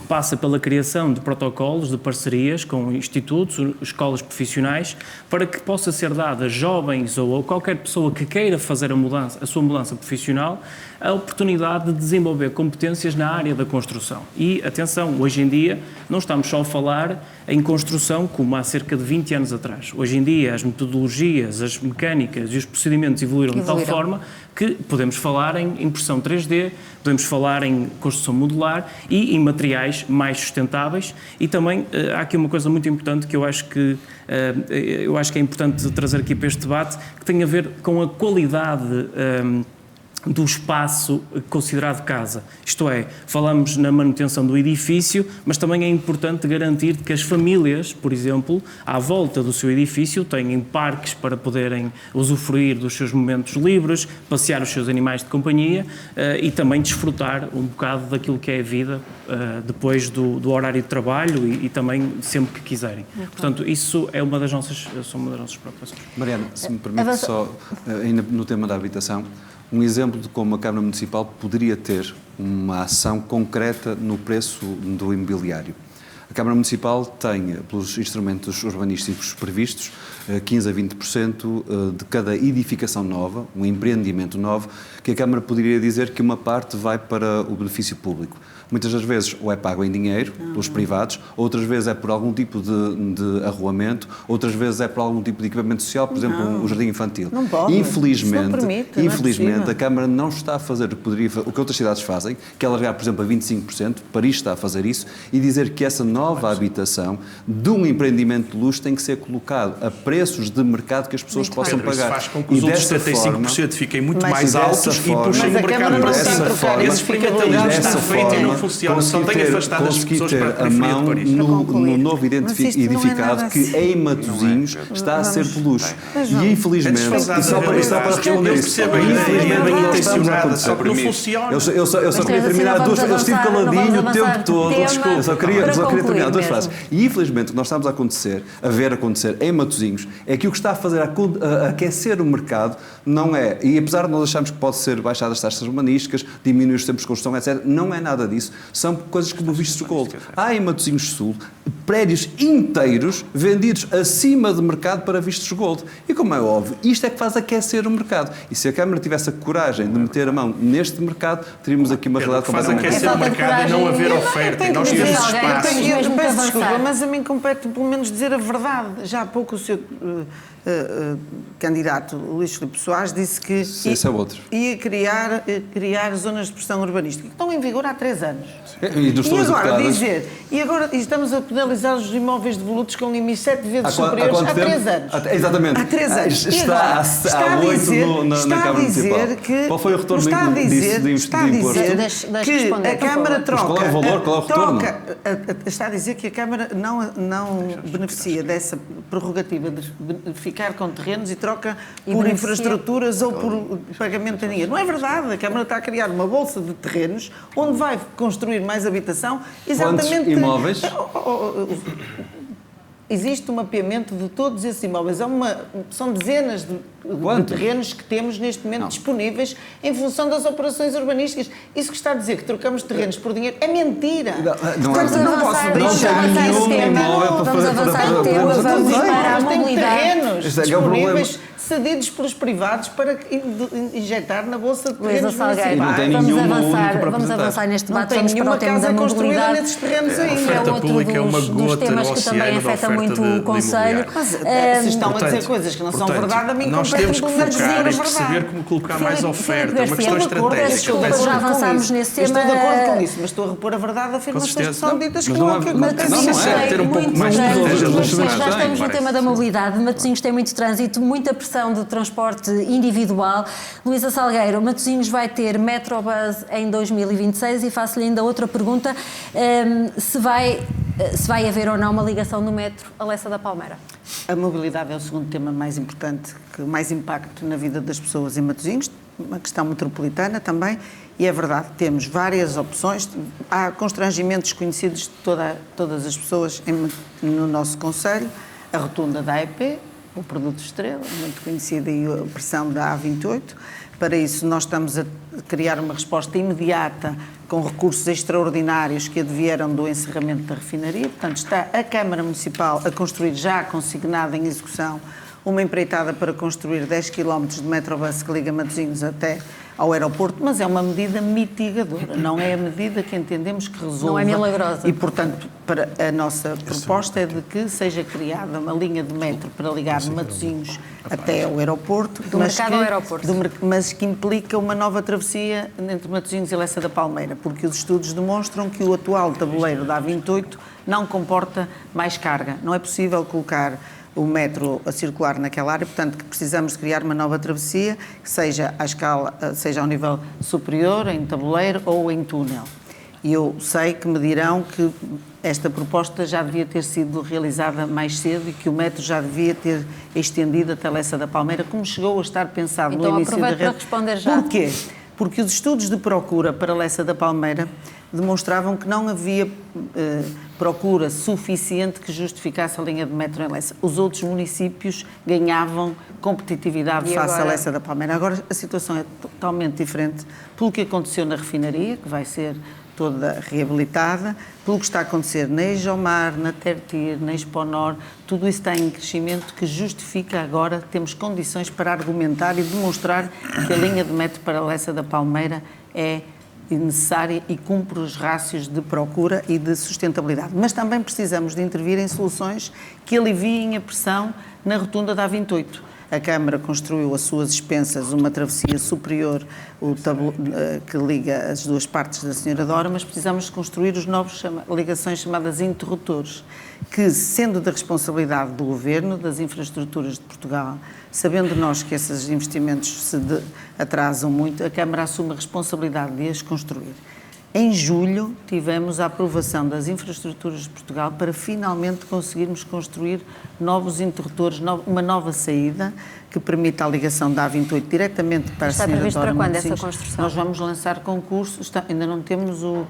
passa pela criação de protocolos de parcerias com institutos, escolas profissionais, para que possa ser dada a jovens ou a qualquer pessoa que queira fazer a sua mudança profissional, a oportunidade de desenvolver competências na área da construção. E, atenção, hoje em dia não estamos só a falar em construção como há cerca de 20 anos atrás. Hoje em dia as metodologias, as mecânicas e os procedimentos evoluíram de tal forma que podemos falar em impressão 3D, podemos falar em construção modular e em materiais mais sustentáveis. E também há aqui uma coisa muito importante que eu acho que é importante trazer aqui para este debate, que tem a ver com a qualidade do espaço considerado casa. Isto é, falamos na manutenção do edifício, mas também é importante garantir que as famílias, por exemplo, à volta do seu edifício, tenham parques para poderem usufruir dos seus momentos livres, passear os seus animais de companhia e também desfrutar um bocado daquilo que é a vida depois do horário de trabalho e também sempre que quiserem. Portanto, isso é uma das nossas preocupações.
Mariana, se me permite só, ainda no tema da habitação, um exemplo de como a Câmara Municipal poderia ter uma ação concreta no preço do imobiliário. A Câmara Municipal tem, pelos instrumentos urbanísticos previstos, 15% a 20% de cada edificação nova, um empreendimento novo, que a Câmara poderia dizer que uma parte vai para o benefício público. Muitas das vezes ou é pago em dinheiro pelos privados, outras vezes é por algum tipo de arruamento, outras vezes é por algum tipo de equipamento social, por exemplo, um jardim infantil.
Não pode.
Infelizmente, a Câmara não está a fazer o que outras cidades fazem, que é alargar, por exemplo, a 25%, Paris está a fazer isso, e dizer que essa nova habitação de um empreendimento de luxo tem que ser colocado a preços de mercado que as pessoas possam
Pedro,
pagar.
Isso faz com que os outros 75% fiquem muito mais altos e puxem o mercado para cima. Esse experimentalismo está feito e não funciona, só tem afastado as pessoas para a periferia de Paris.
No novo edificado que em Matosinhos está a ser de luxo. E infelizmente, e só para responder isso,
bem intencionada, só que não funciona.
Eu só queria terminar duas frases. Eu estive caladinho o tempo todo. Eu só queria terminar duas frases. E infelizmente o que nós estamos a ver acontecer em Matosinhos é que o que está a fazer a aquecer o mercado não é, e apesar de nós acharmos que pode ser baixadas as taxas urbanísticas, diminuir os tempos de construção, etc., não é nada disso. São coisas como vistos de gold. Há em Matosinhos Sul prédios inteiros vendidos acima de mercado para vistos gold. E como é óbvio, isto é que faz aquecer o mercado. E se a Câmara tivesse a coragem de meter a mão neste mercado, teríamos aqui uma realidade completamente
diferente. Faz aquecer o mercado e não haver oferta. E nós temos espaço.
Eu peço desculpa, mas a mim compete pelo menos dizer a verdade. Já há pouco o seu candidato Luís Filipe Soares disse que ia criar zonas de pressão urbanística que estão em vigor há 3 anos. E agora estamos a penalizar os imóveis devolutos com limites 7 vezes superiores há 3 anos.
Exatamente.
Há 3 anos.
Está há 8 na Câmara Municipal. Qual foi o retorno de imposto?
Que a Câmara troca...
Qual é o valor? Qual é o retorno?
Está a dizer que a Câmara não beneficia dessa prerrogativa de ficar com terrenos e troca por infraestruturas ou por pagamento de dinheiro. Não é verdade. A Câmara está a criar uma bolsa de terrenos onde vai construir mais habitação.
Quantos imóveis?
Existe um mapeamento de todos esses imóveis. São dezenas de terrenos que temos neste momento disponíveis em função das operações urbanísticas. Isso que está a dizer que trocamos terrenos por dinheiro é mentira.
Não posso deixar nenhum imóvel para fazer. Vamos avançar no tema, vamos para a mobilidade.
Terrenos disponíveis cedidos pelos privados para injetar na bolsa de terrenos municipais.
Vamos avançar neste debate, vamos para o tema da mobilidade.
Nesses terrenos ainda.
A oferta pública é uma gota
temas
no
que também
oceano
afeta muito o Conselho.
Se estão a dizer coisas que não são verdade, a mim
nós temos que focar e perceber como colocar mais oferta, uma questão estratégica.
Já avançámos nesse tema.
Estou de acordo com isso, mas estou a repor a verdade a afirmações que são ditas que não
é ter um pouco mais de estratégia.
Já estamos no tema da mobilidade. Matosinhos tem muito trânsito, muita pressão de transporte individual. Luísa Salgueiro, Matosinhos vai ter Metrobus em 2026 e faço-lhe ainda outra pergunta, se vai haver ou não uma ligação no metro a Lessa da Palmeira.
A mobilidade é o segundo tema mais importante, que mais impacto na vida das pessoas em Matosinhos, uma questão metropolitana também, e é verdade, temos várias opções, há constrangimentos conhecidos de todas as pessoas no nosso concelho, a rotunda da AEP, o produto estrela, muito conhecido, e a pressão da A28. Para isso, nós estamos a criar uma resposta imediata com recursos extraordinários que advieram do encerramento da refinaria. Portanto, está a Câmara Municipal a construir, já consignada em execução, uma empreitada para construir 10 km de Metrobus que liga Matosinhos até ao aeroporto, mas é uma medida mitigadora, não é a medida que entendemos que resolva.
Não é milagrosa.
E, portanto, para a nossa proposta é de que seja criada uma linha de metro para ligar Matosinhos até ao aeroporto.
Do mercado ao aeroporto.
Mas que implica uma nova travessia entre Matosinhos e Lessa da Palmeira, porque os estudos demonstram que o atual tabuleiro da A28 não comporta mais carga. Não é possível colocar o metro a circular naquela área, portanto que precisamos de criar uma nova travessia que seja à escala, seja ao nível superior, em tabuleiro ou em túnel. E eu sei que me dirão que esta proposta já devia ter sido realizada mais cedo e que o metro já devia ter estendido até Lessa da Palmeira, como chegou a estar pensado
então,
no início da rede.
Para responder já.
Porquê? Porque os estudos de procura para Lessa da Palmeira demonstravam que não havia procura suficiente que justificasse a linha de metro em Lessa. Os outros municípios ganhavam competitividade face a Lessa da Palmeira. Agora a situação é totalmente diferente pelo que aconteceu na refinaria, que vai ser toda reabilitada, pelo que está a acontecer na Ejomar, na Tertir, na Exponor, tudo isso está em crescimento que justifica agora, temos condições para argumentar e demonstrar que a linha de metro para Lessa da Palmeira é necessária e cumpre os rácios de procura e de sustentabilidade. Mas também precisamos de intervir em soluções que aliviem a pressão na rotunda da A28. A Câmara construiu às suas expensas uma travessia superior que liga as duas partes da Senhora Dora, mas precisamos de construir os novos ligações chamadas interruptores, que, sendo da responsabilidade do Governo, das infraestruturas de Portugal, sabendo nós que esses investimentos se atrasam muito, a Câmara assume a responsabilidade de as construir. Em julho, tivemos a aprovação das infraestruturas de Portugal para finalmente conseguirmos construir novos interruptores, uma nova saída que permita a ligação da A28 diretamente para a Senhora Dora.
Está previsto para quando essa construção?
Nós vamos lançar concurso, ainda não temos o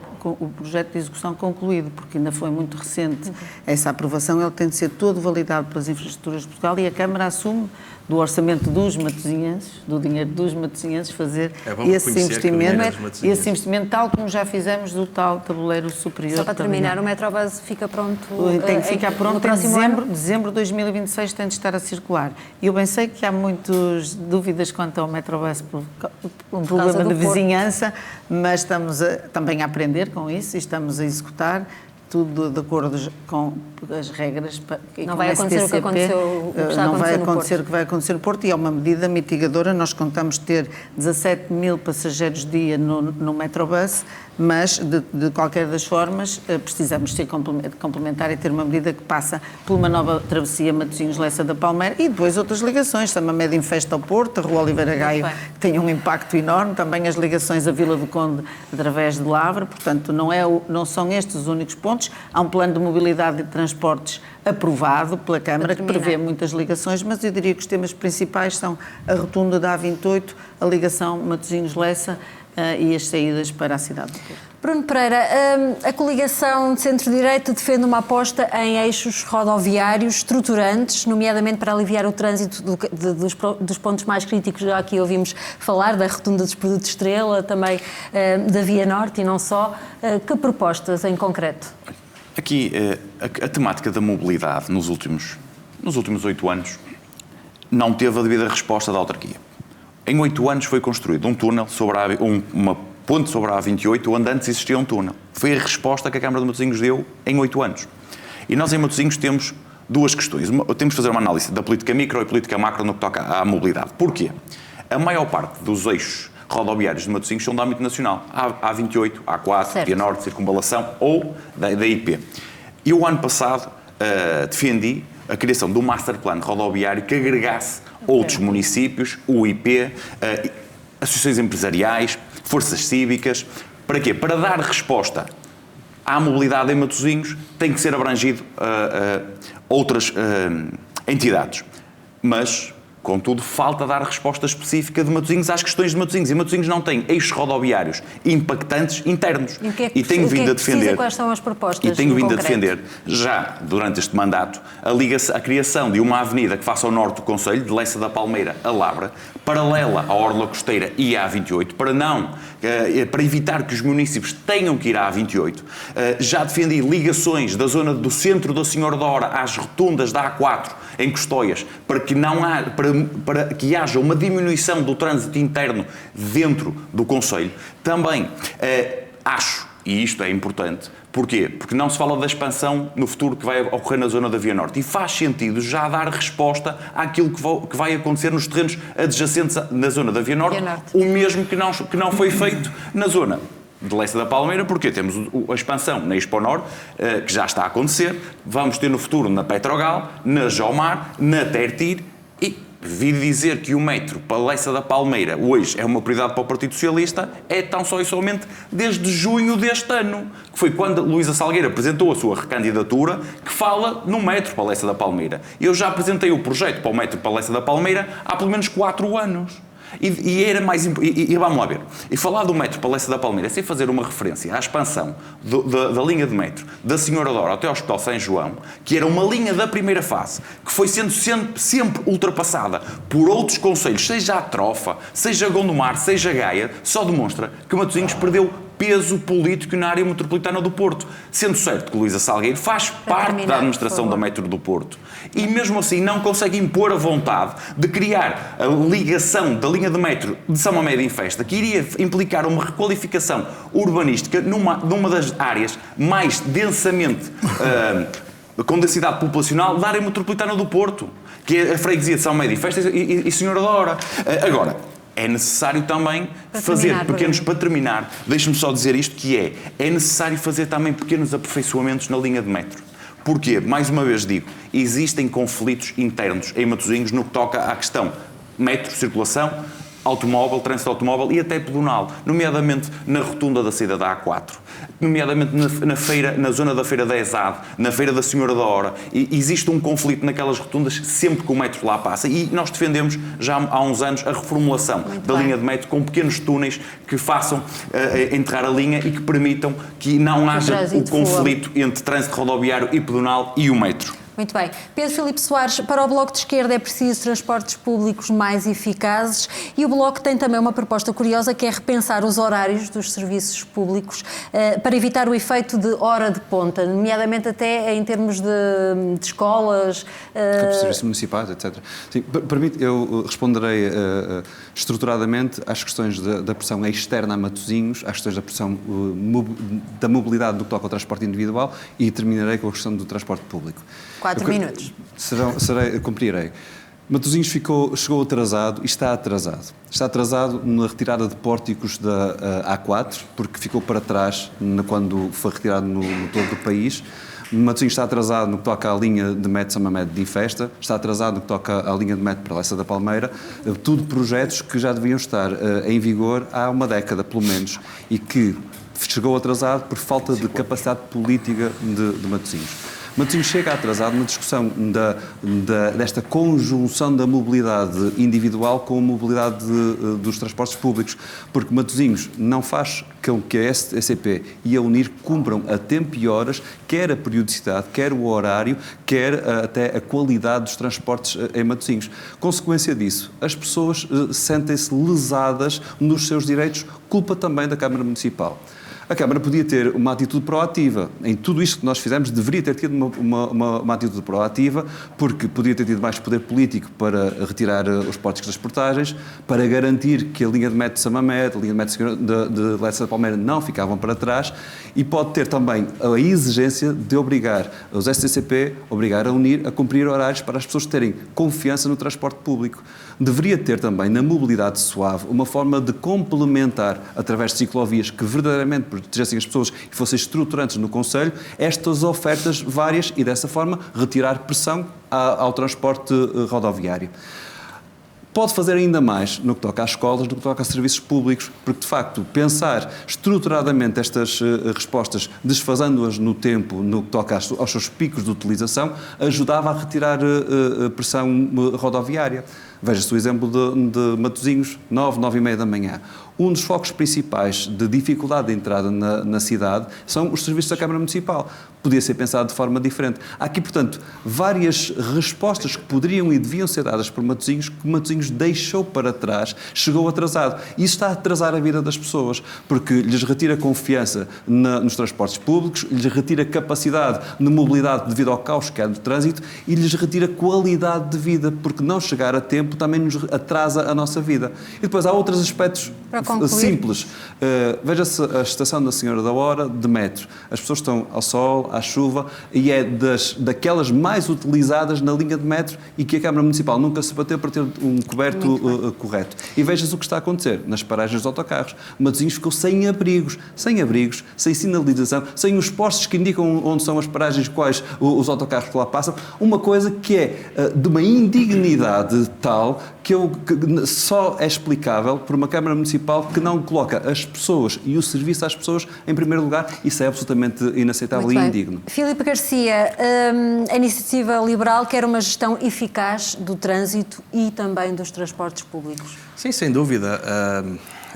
projeto de execução concluído, porque ainda foi muito recente essa aprovação, ele tem de ser todo validado pelas infraestruturas de Portugal e a Câmara assume do orçamento dos matosinhenses, do dinheiro dos matosinhenses, fazer esse investimento, tal como já fizemos do tal tabuleiro superior.
Só para terminar, o Metrobus fica pronto?
Tem que ficar pronto em dezembro de 2026, tem de estar a circular. E eu bem sei que há muitas dúvidas quanto ao Metrobus por um problema de vizinhança, mas estamos também a aprender com isso e estamos a executar tudo de acordo com as regras.
Não vai acontecer o que aconteceu,
não vai acontecer o que vai acontecer no Porto e é uma medida mitigadora. Nós contamos ter 17 mil passageiros dia no Metrobus, mas de qualquer das formas precisamos ser complementar e ter uma medida que passa por uma nova travessia Matosinhos-Lessa da Palmeira e depois outras ligações, também a Média Infesta ao Porto, a Rua Oliveira Gaio, que tem um impacto enorme, também as ligações à Vila do Conde através de Lavra, portanto não são estes os únicos pontos. Há um plano de mobilidade e de transportes aprovado pela Câmara que prevê muitas ligações, mas eu diria que os temas principais são a rotunda da A28, a ligação Matosinhos-Lessa e as saídas para a cidade do Porto.
Bruno Pereira, a coligação de centro-direita defende uma aposta em eixos rodoviários estruturantes, nomeadamente para aliviar o trânsito dos pontos mais críticos. Já aqui ouvimos falar da rotunda dos Produtos Estrela, também da Via Norte e não só. Que propostas em concreto?
Aqui, a temática da mobilidade nos últimos 8 anos não teve a devida resposta da autarquia. Em 8 anos foi construído um túnel sobre uma ponte sobre a A28, onde antes existia um túnel. Foi a resposta que a Câmara de Matosinhos deu em 8 anos. E nós em Matosinhos temos duas questões. Temos de fazer uma análise da política micro e política macro no que toca à mobilidade. Porquê? A maior parte dos eixos rodoviários de Matosinhos são de âmbito nacional. A A28, a A4, Via Norte, Circunvalação ou da IP. E o ano passado defendi a criação de um master plan rodoviário que agregasse outros municípios, o IP, associações empresariais, forças cívicas. Para quê? Para dar resposta à mobilidade em Matosinhos tem que ser abrangido outras entidades. Mas, contudo, falta dar resposta específica de Matosinhos às questões de Matosinhos. E Matosinhos não tem eixos rodoviários impactantes internos.
E tenho vindo a defender. Quais são as propostas?
E tenho vindo a defender, já durante este mandato, a criação de uma avenida que faça ao norte do concelho, de Lessa da Palmeira a Lavra, paralela à Orla Costeira e à A28, para evitar que os municípios tenham que ir à A28. Já defendi ligações da zona do centro da Senhora Dora às rotundas da A4 em Custóias, para que haja uma diminuição do trânsito interno dentro do concelho. Também acho, e isto é importante, porquê? Porque não se fala da expansão no futuro que vai ocorrer na zona da Via Norte. E faz sentido já dar resposta àquilo que vai acontecer nos terrenos adjacentes na zona da Via Norte, o mesmo que não foi feito na zona de Lessa da Palmeira, porque temos a expansão na Exponor, que já está a acontecer, vamos ter no futuro na Petrogal, na Jomar, na Tertir, e vi dizer que o metro para Lessa da Palmeira hoje é uma prioridade para o Partido Socialista, é tão só e somente desde junho deste ano, que foi quando Luísa Salgueiro apresentou a sua recandidatura, que fala no metro para Lessa da Palmeira. Eu já apresentei o projeto para o metro para Lessa da Palmeira há pelo menos 4 anos. E era mais importante. E vamos lá ver. E falar do metro para Lessa da Palmeira sem fazer uma referência à expansão da linha de metro da Senhora Dora até ao Hospital São João, que era uma linha da primeira fase, que foi sendo sempre ultrapassada por outros concelhos, seja a Trofa, seja Gondomar, seja Gaia, só demonstra que o Matosinhos perdeu peso político na área metropolitana do Porto. Sendo certo que Luísa Salgueiro faz parte da administração da Metro do Porto. E mesmo assim não consegue impor a vontade de criar a ligação da linha de metro de São Mamede em Festa, que iria implicar uma requalificação urbanística numa das áreas mais densamente, com densidade populacional da área metropolitana do Porto, que é a freguesia de São Mamede em Festa e Senhora da Hora. Agora, é necessário também para terminar, deixe-me só dizer isto, que é necessário fazer também pequenos aperfeiçoamentos na linha de metro. Porquê? Mais uma vez digo, existem conflitos internos em Matosinhos no que toca à questão metro, circulação, automóvel, trânsito automóvel e até pedonal, nomeadamente na rotunda da saída da A4, nomeadamente na zona da Feira da ESAD, na Feira da Senhora da Hora. E existe um conflito naquelas rotundas sempre que o metro lá passa. E nós defendemos já há uns anos a reformulação da linha de metro com pequenos túneis que façam enterrar a linha e que permitam que não haja o conflito entre trânsito rodoviário e pedonal e o metro.
Muito bem. Pedro Filipe Soares, para o Bloco de Esquerda é preciso transportes públicos mais eficazes e o Bloco tem também uma proposta curiosa que é repensar os horários dos serviços públicos para evitar o efeito de hora de ponta, nomeadamente até em termos de escolas...
serviços municipais, etc. Sim, permite, eu responderei estruturadamente às questões da pressão externa a Matosinhos, às questões da pressão da mobilidade do que toca ao transporte individual e terminarei com a questão do transporte público.
4 minutos.
Cumprirei. Matosinhos chegou atrasado e está atrasado. Está atrasado na retirada de pórticos da A4, porque ficou para trás quando foi retirado no todo do país. Matosinhos está atrasado no que toca à linha de metro São Mamede de Infesta, está atrasado no que toca à linha de metro para Lessa da Palmeira, tudo projetos que já deviam estar em vigor há uma década, pelo menos, e que chegou atrasado por falta de capacidade política de Matosinhos. Matosinhos chega atrasado na discussão desta conjunção da mobilidade individual com a mobilidade dos transportes públicos, porque Matosinhos não faz com que a SCP e a UNIR cumpram a tempo e horas, quer a periodicidade, quer o horário, quer até a qualidade dos transportes em Matosinhos. Consequência disso, as pessoas sentem-se lesadas nos seus direitos, culpa também da Câmara Municipal. A Câmara podia ter uma atitude proativa. Em tudo isto que nós fizemos, deveria ter tido uma atitude proativa, porque podia ter tido mais poder político para retirar os pórticos das portagens, para garantir que a linha de metro de São Mamede, a linha de metro de Lessa da Palmeira não ficavam para trás, e pode ter também a exigência de obrigar os STCP, obrigar a UNIR a cumprir horários para as pessoas terem confiança no transporte público. Deveria ter também, na mobilidade suave, uma forma de complementar, através de ciclovias que verdadeiramente protegessem as pessoas e fossem estruturantes no Concelho, estas ofertas várias e, dessa forma, retirar pressão ao transporte rodoviário. Pode fazer ainda mais no que toca às escolas, no que toca a serviços públicos, porque, de facto, pensar estruturadamente estas respostas, desfazendo-as no tempo, no que toca aos seus picos de utilização, ajudava a retirar pressão rodoviária. Veja-se o exemplo de Matosinhos, 9h30 da manhã. Um dos focos principais de dificuldade de entrada na cidade são os serviços da Câmara Municipal. Podia ser pensado de forma diferente. Há aqui, portanto, várias respostas que poderiam e deviam ser dadas por Matosinhos, que Matosinhos deixou para trás, chegou atrasado. E isso está a atrasar a vida das pessoas, porque lhes retira confiança nos transportes públicos, lhes retira capacidade de mobilidade devido ao caos que há no trânsito e lhes retira qualidade de vida, porque não chegar a tempo também nos atrasa a nossa vida. E depois há outros aspectos simples. Veja-se a estação da Senhora da Hora de metro. As pessoas estão ao sol, à chuva, e é daquelas mais utilizadas na linha de metro e que a Câmara Municipal nunca se bateu para ter um coberto correto. E veja-se o que está a acontecer nas paragens dos autocarros. Matosinhos ficou sem abrigos, sem sinalização, sem os postos que indicam onde são as paragens quais os autocarros que lá passam. Uma coisa que é de uma indignidade tal que só é explicável por uma Câmara Municipal que não coloca as pessoas e o serviço às pessoas em primeiro lugar. Isso é absolutamente inaceitável e indigno.
Filipe Garcia, a Iniciativa Liberal quer uma gestão eficaz do trânsito e também dos transportes públicos.
Sim, sem dúvida.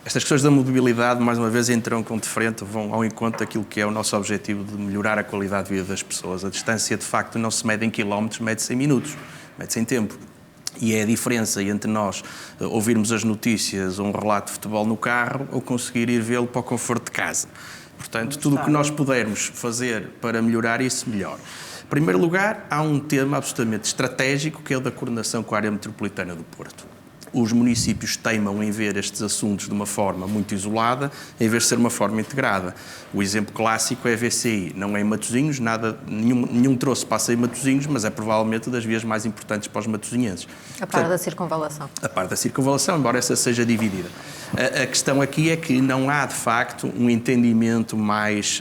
Estas questões da mobilidade, mais uma vez, entram de frente, vão ao encontro daquilo que é o nosso objetivo de melhorar a qualidade de vida das pessoas. A distância, de facto, não se mede em quilómetros, mede-se em minutos, mede-se em tempo. E é a diferença entre nós ouvirmos as notícias ou um relato de futebol no carro ou conseguir ir vê-lo para o conforto de casa. Portanto, tudo o que nós pudermos fazer para melhorar isso, melhor. Em primeiro lugar, há um tema absolutamente estratégico que é o da coordenação com a área metropolitana do Porto. Os municípios teimam em ver estes assuntos de uma forma muito isolada, em vez de ser uma forma integrada. O exemplo clássico é a VCI. Não é em Matosinhos, nenhum troço passa em Matosinhos, mas é provavelmente das vias mais importantes para os matosinhenses.
A par da circunvalação.
A par da circunvalação, embora essa seja dividida. A questão aqui é que não há, de facto, um entendimento mais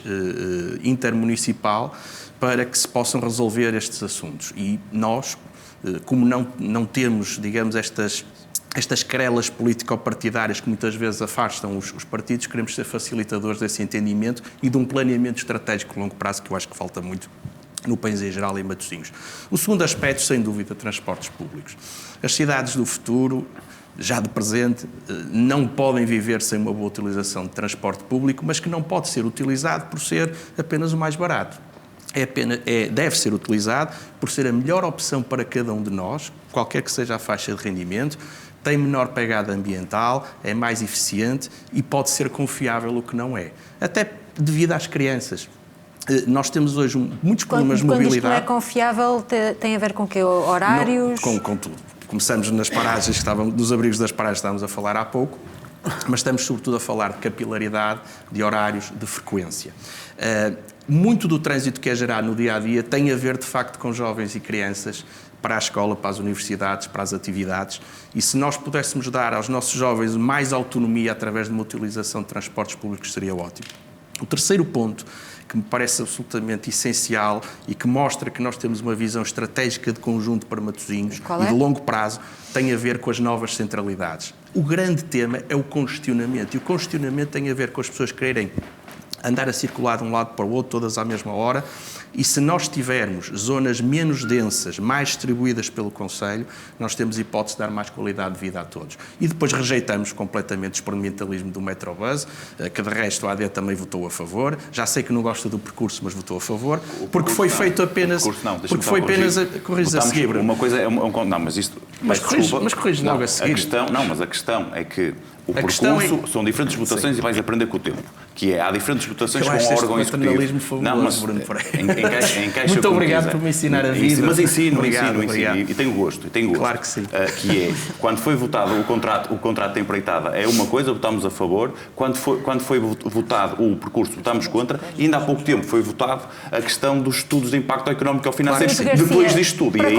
intermunicipal para que se possam resolver estes assuntos. E nós, como não temos, digamos, estas querelas político-partidárias que muitas vezes afastam os partidos, queremos ser facilitadores desse entendimento e de um planeamento estratégico a longo prazo, que eu acho que falta muito no país em geral e em Matosinhos. O segundo aspecto, sem dúvida, transportes públicos. As cidades do futuro, já de presente, não podem viver sem uma boa utilização de transporte público, mas que não pode ser utilizado por ser apenas o mais barato. Deve ser utilizado por ser a melhor opção para cada um de nós, qualquer que seja a faixa de rendimento, tem menor pegada ambiental, é mais eficiente e pode ser confiável, o que não é. Até devido às crianças. Nós temos hoje muitos problemas de mobilidade.
Quando isto não é confiável, tem a ver com quê? Horários?
Não, com tudo. Começamos nas paragens, nos abrigos das paragens estávamos a falar há pouco, mas estamos sobretudo a falar de capilaridade, de horários, de frequência. Muito do trânsito que é gerado no dia-a-dia tem a ver, de facto, com jovens e crianças, para a escola, para as universidades, para as atividades. E se nós pudéssemos dar aos nossos jovens mais autonomia através de uma utilização de transportes públicos, seria ótimo. O terceiro ponto, que me parece absolutamente essencial e que mostra que nós temos uma visão estratégica de conjunto para Matosinhos e de longo prazo, tem a ver com as novas centralidades. O grande tema é o congestionamento. E o congestionamento tem a ver com as pessoas quererem andar a circular de um lado para o outro, todas à mesma hora, e se nós tivermos zonas menos densas, mais distribuídas pelo Concelho, nós temos hipótese de dar mais qualidade de vida a todos. E depois rejeitamos completamente o experimentalismo do Metrobus, que de resto a AD também votou a favor. Já sei que não gosta do percurso, mas votou a favor, porque foi feito apenas... Porque foi apenas corrigir a seguir.
Uma coisa é não, mas isto...
Mas corrige logo a seguir.
A questão é que o percurso são diferentes votações e vais aprender com o tempo. Que é, há diferentes votações com o órgão executivo.
Não, mas Bruno
encaixa
muito obrigado por me ensinar a vida.
Mas ensino. E tenho gosto.
Claro que sim.
Que é, quando foi votado o contrato de empreitada é uma coisa, votámos a favor. Quando foi votado o percurso, votámos contra. E ainda há pouco tempo foi votado a questão dos estudos de impacto económico ou financeiro. Depois disto tudo. E aí,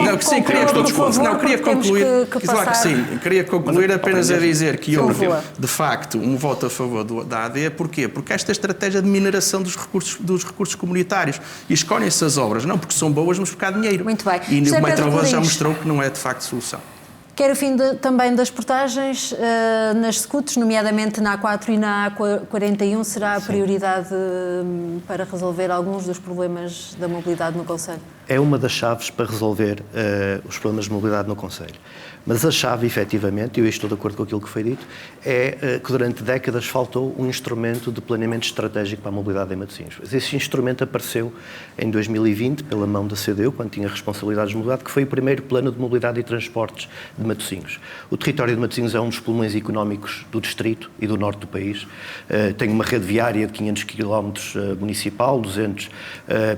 queria concluir. Claro que sim. Queria concluir apenas a dizer que houve, de facto, um voto a favor da AD. Porquê? Porque esta estratégia de mineração dos recursos comunitários. E escolhem-se as obras, não porque são boas, mas porque há dinheiro.
Muito bem.
E o Metrobus já mostrou que não é, de facto, solução.
Quer o fim também das portagens nas scooters, nomeadamente na A4 e na A41, será a prioridade para resolver alguns dos problemas da mobilidade no Concelho?
É uma das chaves para resolver os problemas de mobilidade no Concelho. Mas a chave, efetivamente, e eu estou de acordo com aquilo que foi dito, é que durante décadas faltou um instrumento de planeamento estratégico para a mobilidade em Matosinhos. Esse instrumento apareceu em 2020, pela mão da CDU, quando tinha responsabilidades de mobilidade, que foi o primeiro plano de mobilidade e transportes de Matosinhos. O território de Matosinhos é um dos pulmões económicos do distrito e do norte do país. Tem uma rede viária de 500 km municipal, 200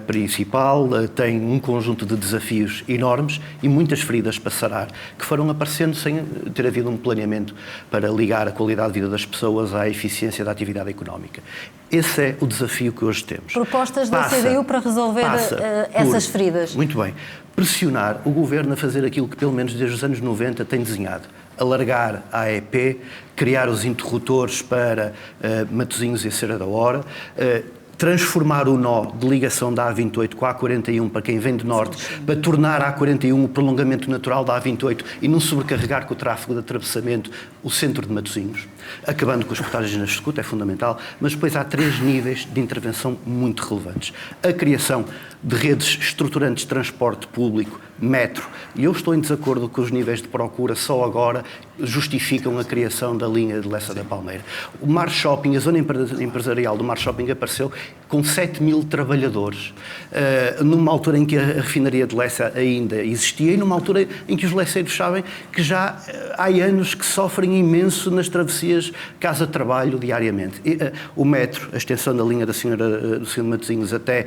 principal, tem um conjunto de desafios enormes e muitas feridas para sarar, que foram aparecendo sem ter havido um planeamento para ligar a qualidade de vida das pessoas à eficiência da atividade económica. Esse é o desafio que hoje temos.
Propostas da CDU para resolver essas feridas.
Muito bem. Pressionar o Governo a fazer aquilo que, pelo menos desde os anos 90, tem desenhado. Alargar a AEP, criar os interruptores para Matosinhos e Serra da Hora, transformar o nó de ligação da A28 com a A41 para quem vem de norte, para tornar a A41 o prolongamento natural da A28 e não sobrecarregar com o tráfego de atravessamento o centro de Matosinhos. acabando com as portagens na escuta, é fundamental, mas depois há 3 níveis de intervenção muito relevantes. A criação de redes estruturantes de transporte público, metro, e eu estou em desacordo com os níveis de procura, só agora justificam a criação da linha de Lessa da Palmeira. O Mar Shopping, a zona empresarial do Mar Shopping apareceu com 7 mil trabalhadores, numa altura em que a refinaria de Lessa ainda existia e numa altura em que os leceiros sabem que já há anos que sofrem imenso nas travessias casa-trabalho diariamente. O metro, a extensão da linha do Sr. de Matosinhos até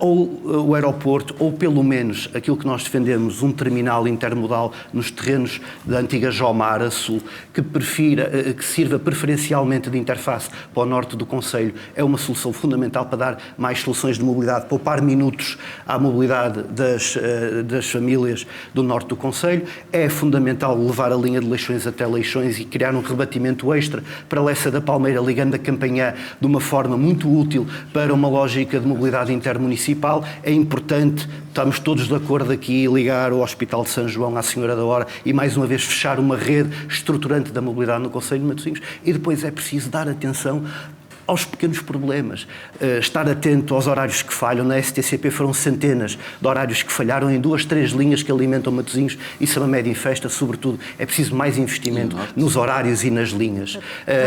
ou o aeroporto, ou pelo menos aquilo que nós defendemos, um terminal intermodal nos terrenos da antiga Jomar a sul, que sirva preferencialmente de interface para o norte do concelho, é uma solução fundamental para dar mais soluções de mobilidade, poupar minutos à mobilidade das famílias do norte do concelho. É fundamental levar a linha de Leixões até Leixões e criar um rebatimento extra para Lessa da Palmeira, ligando a Campanhã de uma forma muito útil para uma lógica de mobilidade intermunicipal. É importante, estamos todos de acordo aqui, ligar o Hospital de São João à Senhora da Hora e mais uma vez fechar uma rede estruturante da mobilidade no concelho de Matosinhos. E depois é preciso dar atenção aos pequenos problemas, estar atento aos horários que falham. Na STCP foram centenas de horários que falharam em 2, 3 linhas que alimentam Matosinhos e Samamede em festa, sobretudo. É preciso mais investimento nos horários e nas linhas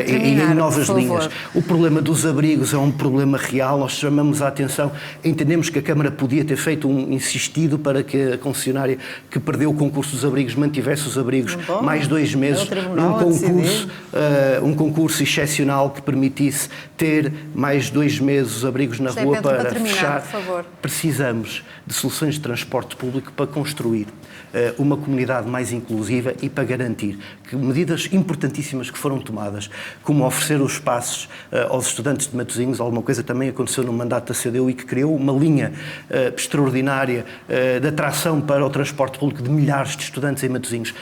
e em novas linhas. O problema dos abrigos é um problema real, nós chamamos a atenção, entendemos que a Câmara podia ter feito insistido para que a concessionária que perdeu o concurso dos abrigos mantivesse os abrigos mais 2 meses num concurso excepcional que permitisse ter mais 2 meses os abrigos na rua para fechar. Precisamos de soluções de transporte público para construir uma comunidade mais inclusiva e para garantir que medidas importantíssimas que foram tomadas, como oferecer os espaços aos estudantes de Matosinhos, alguma coisa também aconteceu no mandato da CDU e que criou uma linha extraordinária de atração para o transporte público de milhares de estudantes em Matosinhos,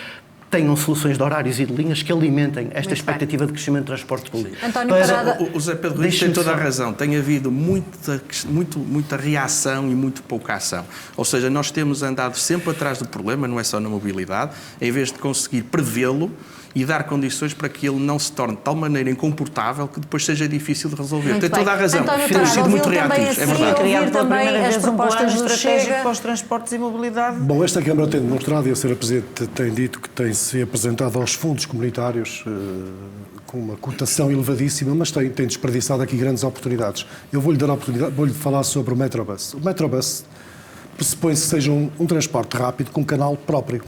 tenham soluções de horários e de linhas que alimentem esta expectativa de crescimento de transporte público.
António Parada...
O José Pedro Reis tem toda a razão. Tem havido muita reação e muito pouca ação. Ou seja, nós temos andado sempre atrás do problema, não é só na mobilidade, em vez de conseguir prevê-lo e dar condições para que ele não se torne de tal maneira incomportável que depois seja difícil de resolver. Tem toda a razão. Temos sido muito reativos, é verdade.
Ouvir também as propostas do Chega
para os transportes e mobilidade.
Bom, esta Câmara tem demonstrado, e a Sra. Presidente tem dito que tem-se apresentado aos fundos comunitários com uma cotação elevadíssima, mas tem desperdiçado aqui grandes oportunidades. Eu vou-lhe dar a oportunidade, vou-lhe falar sobre o Metrobus. O Metrobus pressupõe-se que seja um transporte rápido com canal próprio.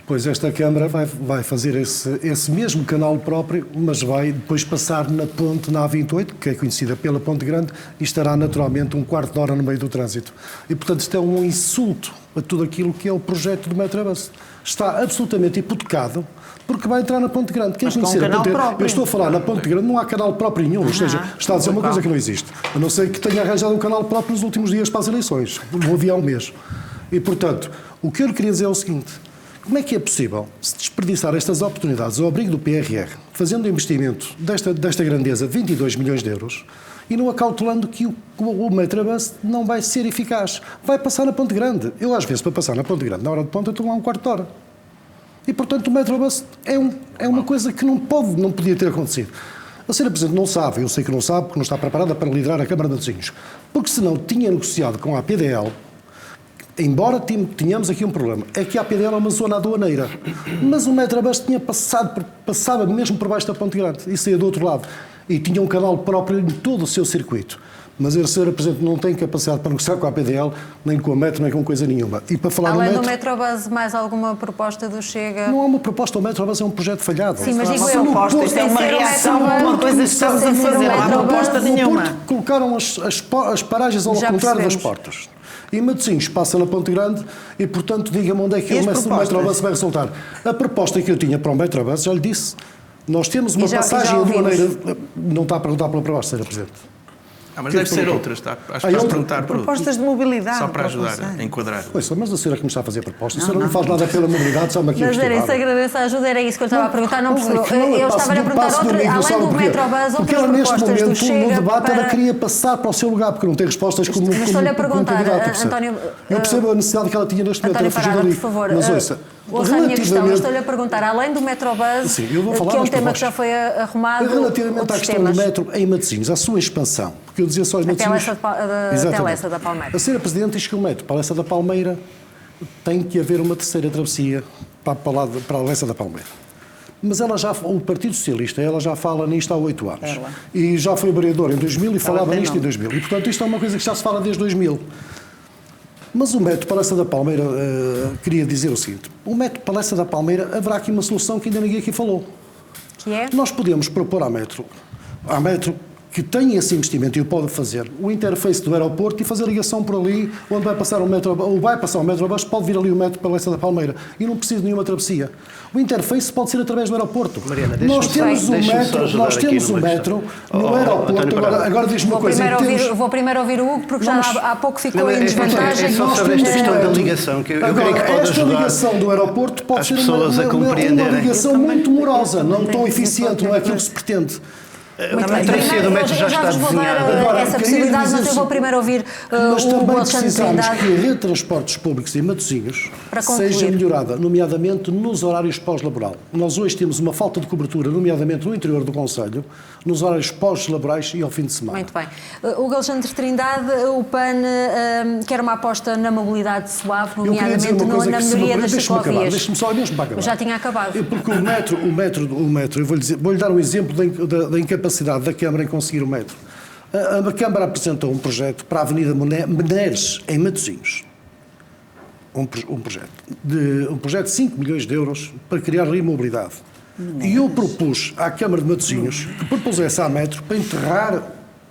Pois esta Câmara vai fazer esse mesmo canal próprio, mas vai depois passar na ponte, na A28, que é conhecida pela Ponte Grande, e estará naturalmente um quarto de hora no meio do trânsito. E, portanto, isto é um insulto a tudo aquilo que é o projeto do Metrobus. Está absolutamente hipotecado, porque vai entrar na Ponte Grande. Quem conhecer a Ponte Grande, eu estou a falar na Ponte Grande, não há canal próprio nenhum, ou seja, está a dizer uma coisa que não existe. A não ser que tenha arranjado um canal próprio nos últimos dias para as eleições. Não havia há um mês. E, portanto, o que eu lhe queria dizer é o seguinte: como é que é possível se desperdiçar estas oportunidades ao abrigo do PRR, fazendo um investimento desta grandeza de 22 milhões de euros, e não acautelando que o Metrobus não vai ser eficaz? Vai passar na Ponte Grande. Eu, às vezes, para passar na Ponte Grande, na hora de ponta, estou lá um quarto de hora. E, portanto, o Metrobus é uma coisa que não podia ter acontecido. A Sra. Presidente não sabe, eu sei que não sabe, porque não está preparada para liderar a Câmara de Matosinhos, porque senão tinha negociado com a APDL. Embora tenhamos aqui um problema, é que a APDL é uma zona aduaneira, mas o Metrobus passava mesmo por baixo da Ponte Grande e saía do outro lado, e tinha um canal próprio em todo o seu circuito. Mas a Sra. Presidente não tem capacidade para negociar com a APDL, nem com a Metro, nem com coisa nenhuma. E para falar
além do Metrobus, mais alguma proposta do Chega?
Não há uma proposta, o Metrobus é um projeto falhado.
Sim, mas digo
eu, isto é uma reação a uma coisa que estamos a fazer, não há proposta nenhuma.
Colocaram as paragens ao contrário das portas. E Matosinhos passa na Ponte Grande e, portanto, diga-me onde é que o Metrobus vai resultar. A proposta que eu tinha para o Metrobus, já lhe disse, nós temos uma passagem aduaneira... Não está a perguntar pela proposta, Sra. Presidente.
Mas deve ser outras, está? Acho que vais perguntar
propostas de mobilidade.
Só para ajudar a enquadrar.
Pois, mas a senhora que me está a fazer propostas, a senhora não faz nada pela mobilidade, só-me aqui a estudar.
Mas era isso, agradeço a ajuda, era isso que eu estava a perguntar, não percebeu. Eu estava a perguntar, além do Metrobus, outras propostas do Chega
no debate, ela queria passar para o seu lugar, porque não tem respostas como
candidato. Estou-lhe a perguntar, António...
Eu percebo a necessidade que ela tinha neste momento,
António Parada, por favor.
Mas ouça,
Ouça a minha questão, eu estou-lhe a perguntar, além do Metrobus,
Sim, eu vou falar
que é um
das
tema
propostas.
que já foi arrumado,
Relativamente à
outros
questão
temas.
do metro em Matosinhos, a sua expansão, porque eu dizia só os Matosinhos...
A Telessa da Palmeira.
A senhora Presidente diz que o metro para a Lessa da Palmeira tem que haver uma terceira travessia para a Lessa da Palmeira. Mas o Partido Socialista, ela já fala nisto há 8 anos. E já foi vereador em 2000 e falava nisto em 2000. E, portanto, isto é uma coisa que já se fala desde 2000. Mas o metro para a Lessa da Palmeira, queria dizer o seguinte, o metro para a Lessa da Palmeira, haverá aqui uma solução que ainda ninguém aqui falou.
Que é?
Nós podemos propor à metro que tem esse investimento e o pode fazer, o interface do aeroporto e fazer ligação por ali, onde vai passar o metro, ou vai passar o metro abaixo, pode vir ali o metro para a Lessa da Palmeira e não precisa de nenhuma travessia. O interface pode ser através do aeroporto.
Mariana,
nós temos um metro no aeroporto. Agora diz-me uma coisa.
Vou primeiro ouvir o Hugo, porque já há pouco ficou em
É
desvantagem.
só sobre esta questão da ligação, que eu creio que pode
esta
ajudar
ligação do aeroporto pode
as
ser
pessoas a compreenderem.
uma ligação muito morosa, não tão eficiente, não é aquilo que se pretende.
A travessia do metro já está desenhada.
Agora, essa possibilidade, mas eu vou primeiro ouvir
Mas
o
também
Alexandre
precisamos
Trindade.
que a rede de transportes públicos em Matosinhos
Para concluir.
seja melhorada, nomeadamente nos horários pós-laboral. Nós hoje temos uma falta de cobertura, nomeadamente no interior do Conselho, nos horários pós-laborais e ao fim de semana.
Muito bem. O Alexandre Trindade, o PAN quer uma aposta na mobilidade suave,
Eu queria dizer
nomeadamente
uma coisa
na
que se
melhoria das
deixe-me acabar,
ciclovias.
deixe-me só mesmo para acabar.
Já tinha acabado.
Porque o metro, eu vou-lhe dar um exemplo da incapacidade da Câmara em conseguir o metro. A Câmara apresentou um projeto para a Avenida Meneres, em Matosinhos. Um projeto de 5 milhões de euros para criar ali mobilidade. E eu propus à Câmara de Matosinhos que propusesse à metro para enterrar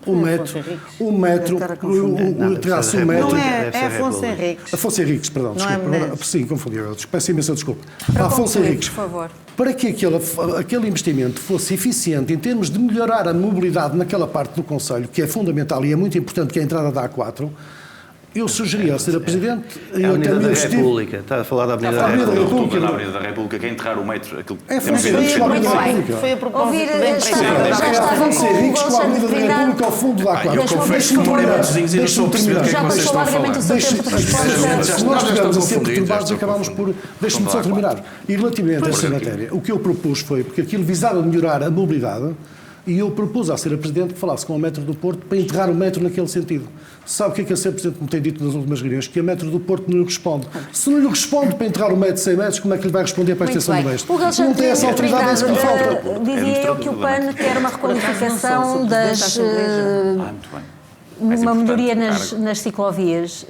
o metro, enterrasse o metro.
Não é Afonso Henriques.
Afonso Henriques, perdão,
Não é
desculpa.
Menezes.
Sim, confundi agora. Peço imensa desculpa.
Para
Afonso
concluir,
Henriques.
por favor.
Para que aquele investimento fosse eficiente em termos de melhorar a mobilidade naquela parte do Conselho, que é fundamental e é muito importante, que é a entrada da A4, eu sugeria ao Sr. Presidente...
É a Avenida da República. Está a falar da Avenida da
Avenida da
República.
República.
Na Avenida da República, quer enterrar o metro. Aquilo
É
temos
Afonso
vindo a
Henriques
discutir.
para a Avenida da
Muito bem.
República.
Foi a propósito
Ouvir,
da
já estava
Afonso
com o
Henriques para a
Alexandre
Avenida da
Trindade.
República ao fundo da A4.
Eu confesso que estou em Matosinhos e não estou a perceber o que é que
Já
vocês
passou
estão a falar.
largamente o seu tempo de resposta.
Se nós estivermos a ser
confundidos,
perturbados,
já estou
acabamos por...
confundido.
Deixe-me só terminar. E relativamente a esta matéria, o que eu propus foi, porque aquilo visava melhorar a mobilidade, e eu propus à Sra. Presidente que falasse com o metro do Porto para enterrar o metro naquele sentido. Sabe o que é que a Sra. Presidente me tem dito nas últimas reuniões? Que a metro do Porto não lhe responde. Se não lhe responde para enterrar o metro de 100 metros, como é que lhe vai responder para a
Muito
extensão do
bem.
mestre?
O
Não tem essa autoridade, é isso que me falta.
Dizia eu que o PAN quer uma requalificação das...
Muito bem. Mais
uma
importante,
melhoria
carga.
nas ciclovias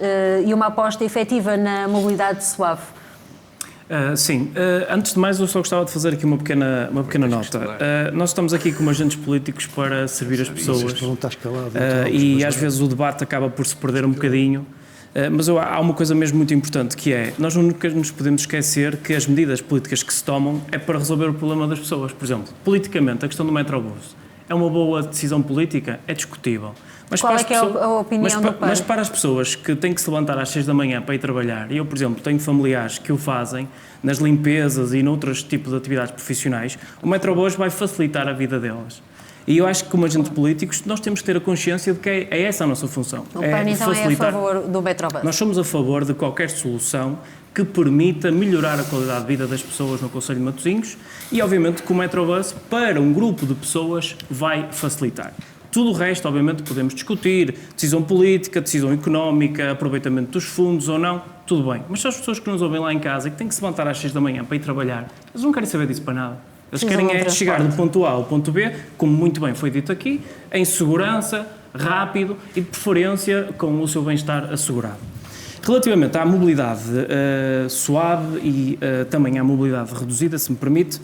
e uma aposta efetiva na mobilidade suave.
Sim, antes de mais eu só gostava de fazer aqui uma pequena nota. Nós estamos aqui como agentes políticos para servir as pessoas
Não estás calado.
e às vezes o debate acaba por se perder um bocadinho, mas há uma coisa mesmo muito importante que é, nós nunca nos podemos esquecer que as medidas políticas que se tomam é para resolver o problema das pessoas. Por exemplo, politicamente, a questão do Metrobus é uma boa decisão política? É discutível. Mas
Qual
para
é
as
que é
pessoas-
a opinião do PAN?
Mas para as pessoas que têm que se levantar às 6 da manhã para ir trabalhar, e eu, por exemplo, tenho familiares que o fazem nas limpezas e noutros tipos de atividades profissionais, o Metrobus vai facilitar a vida delas. E eu acho que, como agentes políticos, nós temos que ter a consciência de que é essa a nossa função.
O PAN então é a favor do Metrobus.
Nós somos a favor de qualquer solução que permita melhorar a qualidade de vida das pessoas no Concelho de Matosinhos e, obviamente, que o Metrobus, para um grupo de pessoas, vai facilitar. Tudo o resto, obviamente, podemos discutir, decisão política, decisão económica, aproveitamento dos fundos ou não, tudo bem. Mas só as pessoas que nos ouvem lá em casa e que têm que se levantar às 6 da manhã para ir trabalhar, eles não querem saber disso para nada. Eles
Precisam
querem
de um
chegar do
transporte.
ponto A ao ponto B, como muito bem foi dito aqui, em segurança, rápido e, de preferência, com o seu bem-estar assegurado. Relativamente à mobilidade suave e também à mobilidade reduzida, se me permite,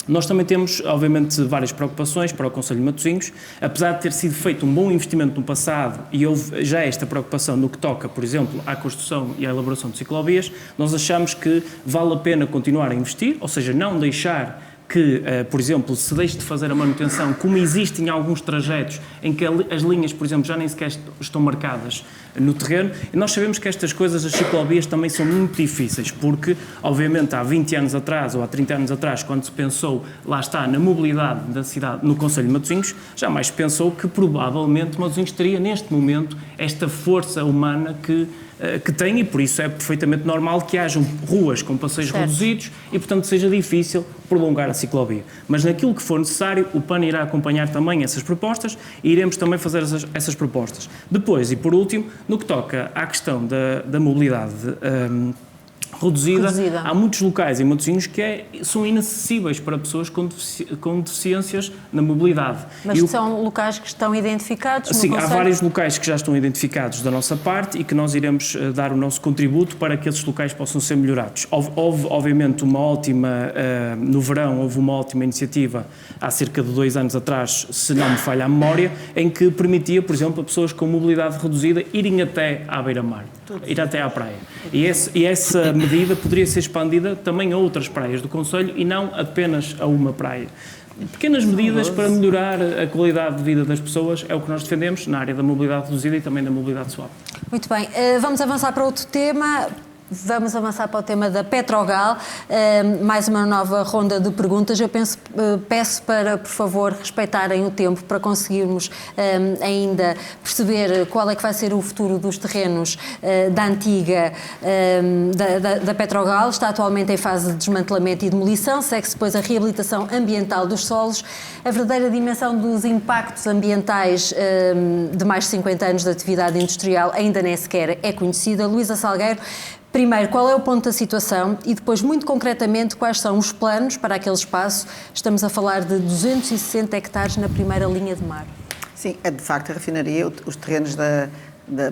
nós também temos, obviamente, várias preocupações para o Concelho de Matosinhos, apesar de ter sido feito um bom investimento no passado e houve já esta preocupação no que toca, por exemplo, à construção e à elaboração de ciclovias, nós achamos que vale a pena continuar a investir, ou seja, não deixar que, por exemplo, se deixe de fazer a manutenção, como existe em alguns trajetos em que as linhas, por exemplo, já nem sequer estão marcadas no terreno, e nós sabemos que estas coisas, as ciclovias, também são muito difíceis, porque, obviamente, há 20 anos atrás, ou há 30 anos atrás, quando se pensou, lá está, na mobilidade da cidade, no Concelho de Matosinhos, jamais se pensou que, provavelmente, Matosinhos teria, neste momento, esta força humana que que tem, e por isso é perfeitamente normal que hajam ruas com passeios reduzidos e, portanto, seja difícil prolongar a ciclovia. Mas naquilo que for necessário, o PAN irá acompanhar também essas propostas e iremos também fazer essas propostas. Depois, e por último, no que toca à questão da mobilidade reduzida, há muitos locais em Matosinhos que são inacessíveis para pessoas com deficiências na mobilidade.
Mas são locais que estão identificados?
Sim, há vários locais que já estão identificados da nossa parte e que nós iremos dar o nosso contributo para que esses locais possam ser melhorados. Houve obviamente, no verão, houve uma ótima iniciativa há cerca de 2 anos atrás, se não me falha a memória, em que permitia, por exemplo, a pessoas com mobilidade reduzida irem até à beira-mar, ir até à praia. E essa medida poderia ser expandida também a outras praias do concelho e não apenas a uma praia. Pequenas medidas para melhorar a qualidade de vida das pessoas é o que nós defendemos na área da mobilidade reduzida e também da mobilidade suave.
Muito bem, vamos avançar para outro tema. Vamos avançar para o tema da Petrogal, mais uma nova ronda de perguntas. Eu peço para, por favor, respeitarem o tempo para conseguirmos ainda perceber qual é que vai ser o futuro dos terrenos da antiga, da Petrogal. Está atualmente em fase de desmantelamento e demolição, segue-se depois a reabilitação ambiental dos solos. A verdadeira dimensão dos impactos ambientais de mais de 50 anos de atividade industrial ainda nem sequer é conhecida. Luísa Salgueiro, primeiro, qual é o ponto da situação e depois, muito concretamente, quais são os planos para aquele espaço? Estamos a falar de 260 hectares na primeira linha de mar.
Sim, de facto a refinaria, os terrenos da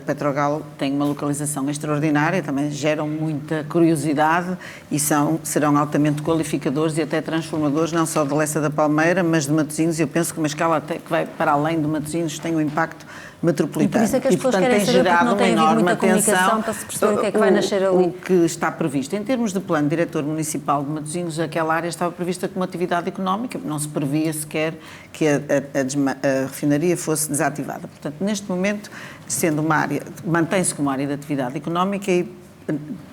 Petrogal têm uma localização extraordinária, também geram muita curiosidade e serão altamente qualificadores e até transformadores, não só de Lessa da Palmeira, mas de Matosinhos. Eu penso que uma escala até que vai para além de Matosinhos tem um impacto metropolitano.
E por isso é que as pessoas querem saber, porque não tem havido muita comunicação para se perceber o que é que vai nascer ali.
O que está previsto. Em termos de plano diretor municipal de Matosinhos, aquela área estava prevista como atividade económica, não se previa sequer que a refinaria fosse desativada. Portanto, neste momento, sendo uma área, mantém-se como área de atividade económica e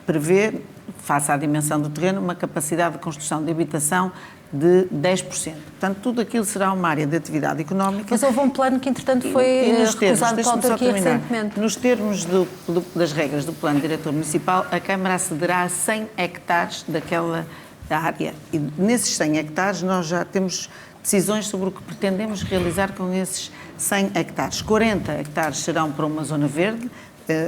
prevê, face à dimensão do terreno, uma capacidade de construção de habitação de 10%. Portanto, tudo aquilo será uma área de atividade económica.
Mas houve um plano que, entretanto, foi recusado pela autarquia recentemente.
Nos termos das regras do plano diretor municipal, a Câmara acederá a 100 hectares daquela área. E nesses 100 hectares nós já temos decisões sobre o que pretendemos realizar com esses 100 hectares. 40 hectares serão para uma zona verde,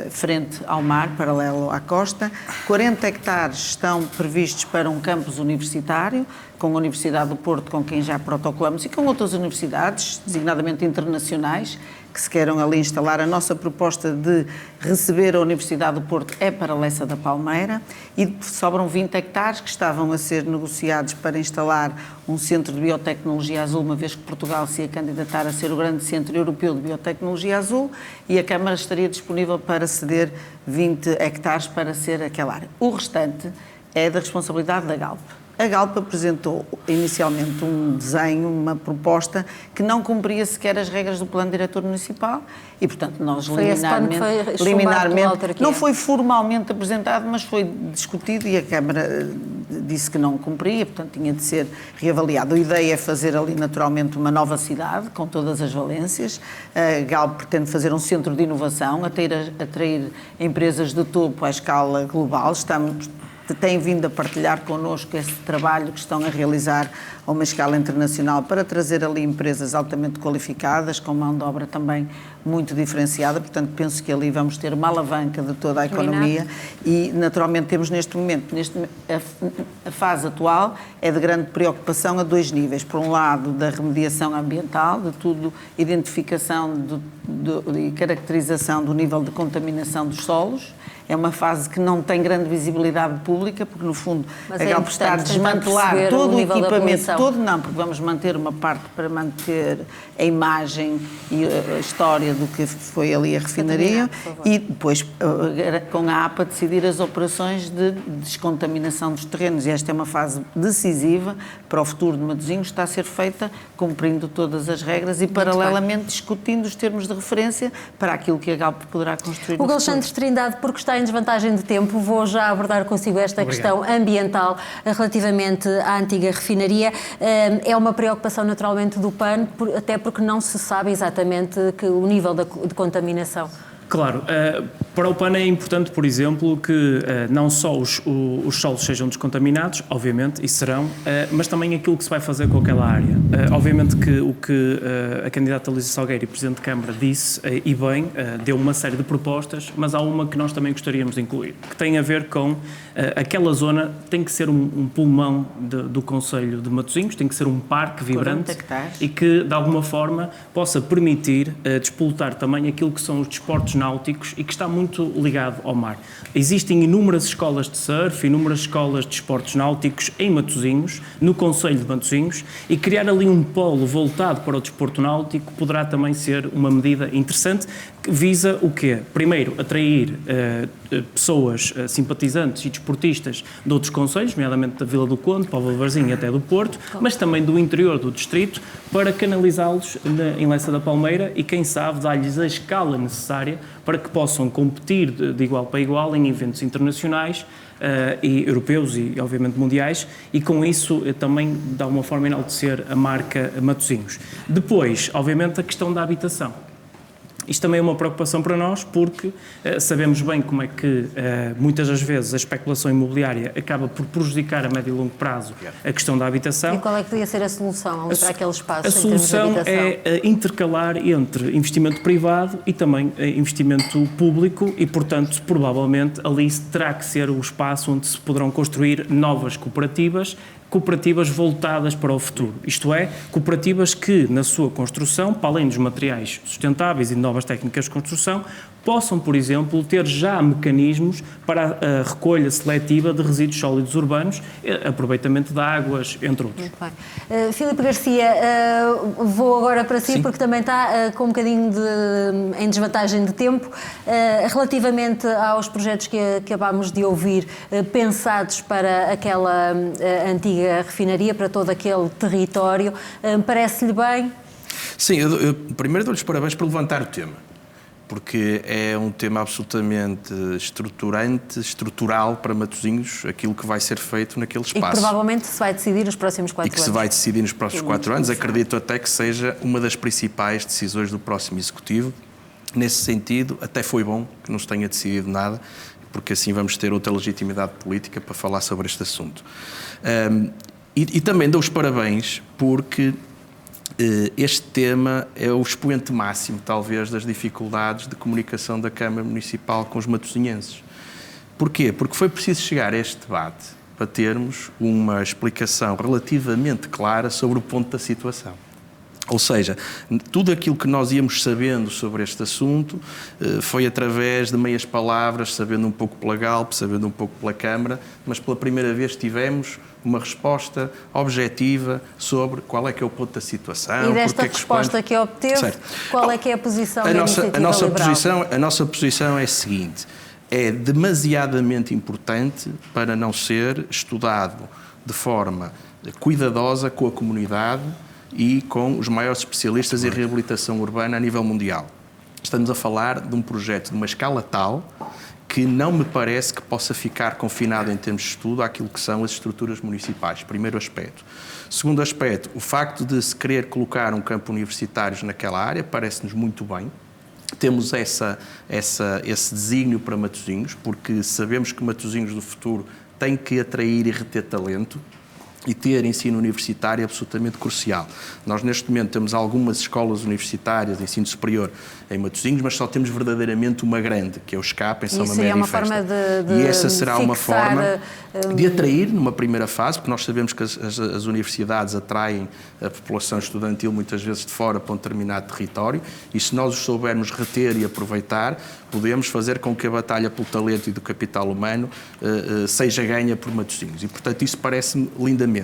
frente ao mar, paralelo à costa. 40 hectares estão previstos para um campus universitário, com a Universidade do Porto, com quem já protocolamos, e com outras universidades, designadamente internacionais, que se queiram ali instalar. A nossa proposta de receber a Universidade do Porto é para Lessa da Palmeira e sobram 20 hectares que estavam a ser negociados para instalar um centro de biotecnologia azul, uma vez que Portugal se ia candidatar a ser o grande centro europeu de biotecnologia azul, e a Câmara estaria disponível para ceder 20 hectares para ser aquela área. O restante é da responsabilidade da Galp. A Galp apresentou inicialmente um desenho, uma proposta que não cumpria sequer as regras do plano diretor municipal e, portanto, nós liminarmente não foi formalmente apresentado, mas foi discutido e a Câmara disse que não cumpria, portanto, tinha de ser reavaliado. A ideia é fazer ali, naturalmente, uma nova cidade, com todas as valências. A Galp pretende fazer um centro de inovação, atrair empresas de topo à escala global. Têm vindo a partilhar connosco esse trabalho que estão a realizar a uma escala internacional para trazer ali empresas altamente qualificadas, com mão de obra também muito diferenciada. Portanto, penso que ali vamos ter uma alavanca de toda a economia e, naturalmente, temos neste momento, a fase atual é de grande preocupação a 2 níveis. Por um lado, da remediação ambiental, de tudo, identificação e caracterização do nível de contaminação dos solos. É uma fase que não tem grande visibilidade pública, porque, no fundo, a Galp está a desmantelar todo o equipamento, não, porque vamos manter uma parte para manter a imagem e a história do que foi ali a refinaria e depois, com a APA, decidir as operações de descontaminação dos terrenos. E esta é uma fase decisiva para o futuro de Matosinhos, está a ser feita cumprindo todas as regras e, paralelamente, discutindo os termos de referência para aquilo que a Galp poderá construir.
O Alexandre Trindade, porque está em desvantagem de tempo, vou já abordar consigo esta questão ambiental relativamente à antiga refinaria. É uma preocupação naturalmente do PAN, até porque não se sabe exatamente o nível de contaminação.
Claro, para o PAN é importante, por exemplo, que não só os solos sejam descontaminados, obviamente, e serão, mas também aquilo que se vai fazer com aquela área. Obviamente que o que a candidata Luísa Salgueiro, Presidente de Câmara, disse, e bem, deu uma série de propostas, mas há uma que nós também gostaríamos de incluir, que tem a ver com aquela zona, tem que ser um pulmão do Concelho de Matosinhos, tem que ser um parque vibrante e que, de alguma forma, possa permitir despolutar também aquilo que são os desportos náuticos e que está muito ligado ao mar. Existem inúmeras escolas de surf, inúmeras escolas de desportos náuticos em Matosinhos, no Concelho de Matosinhos, e criar ali um polo voltado para o desporto náutico poderá também ser uma medida interessante que visa o quê? Primeiro, atrair pessoas simpatizantes e desportistas de outros concelhos, nomeadamente da Vila do Conde, Póvoa de Varzim e até do Porto, mas também do interior do distrito, para canalizá-los em Lessa da Palmeira e, quem sabe, dar-lhes a escala necessária para que possam competir de igual para igual em eventos internacionais e europeus e, obviamente, mundiais, e com isso também dá uma forma de enaltecer a marca Matosinhos. Depois, obviamente, a questão da habitação. Isto também é uma preocupação para nós porque sabemos bem como é que muitas das vezes a especulação imobiliária acaba por prejudicar a médio e longo prazo a questão da habitação.
E qual é que poderia ser a solução ali para aquele espaço?
A solução é intercalar entre investimento privado e também investimento público e, portanto, provavelmente ali terá que ser o espaço onde se poderão construir novas cooperativas voltadas para o futuro. Isto é, cooperativas que, na sua construção, para além dos materiais sustentáveis e de novas técnicas de construção, possam, por exemplo, ter já mecanismos para a recolha seletiva de resíduos sólidos urbanos, aproveitamento de águas, entre outros.
Muito bem. Filipe Garcia, vou agora para si, porque também está com um bocadinho em desvantagem de tempo. Relativamente aos projetos que acabámos de ouvir, pensados para aquela antiga refinaria, para todo aquele território, parece-lhe bem?
Sim, eu primeiro dou-lhes parabéns por levantar o tema, porque é um tema absolutamente estrutural para Matosinhos, aquilo que vai ser feito naquele espaço.
E que provavelmente se vai decidir nos próximos 4 anos.
E que se vai decidir nos próximos 4 anos. Acredito até que seja uma das principais decisões do próximo Executivo. Nesse sentido, até foi bom que não se tenha decidido nada, porque assim vamos ter outra legitimidade política para falar sobre este assunto. E também dou os parabéns porque este tema é o expoente máximo, talvez, das dificuldades de comunicação da Câmara Municipal com os matosinhenses. Porquê? Porque foi preciso chegar a este debate para termos uma explicação relativamente clara sobre o ponto da situação. Ou seja, tudo aquilo que nós íamos sabendo sobre este assunto foi através de meias palavras, sabendo um pouco pela Galp, sabendo um pouco pela Câmara, mas pela primeira vez tivemos uma resposta objetiva sobre qual é que é o ponto da situação.
E desta resposta que obteve, certo, qual é que é a posição da Iniciativa Liberal?
A nossa posição é a seguinte: é demasiadamente importante para não ser estudado de forma cuidadosa com a comunidade e com os maiores especialistas em reabilitação urbana a nível mundial. Estamos a falar de um projeto de uma escala tal que não me parece que possa ficar confinado em termos de estudo àquilo que são as estruturas municipais. Primeiro aspecto. Segundo aspecto, o facto de se querer colocar um campo universitário naquela área parece-nos muito bem. Temos esse desígnio para Matosinhos, porque sabemos que Matosinhos do futuro tem que atrair e reter talento. E ter ensino universitário é absolutamente crucial. Nós, neste momento, temos algumas escolas universitárias de ensino superior em Matosinhos, mas só temos verdadeiramente uma grande, que é o SCAP, em São Mamédio e Festa. E essa será uma forma de atrair, numa primeira fase, porque nós sabemos que as universidades atraem a população estudantil, muitas vezes de fora, para um determinado território, e se nós os soubermos reter e aproveitar, podemos fazer com que a batalha pelo talento e do capital humano seja ganha por Matosinhos. E, portanto, isso parece-me lindamente.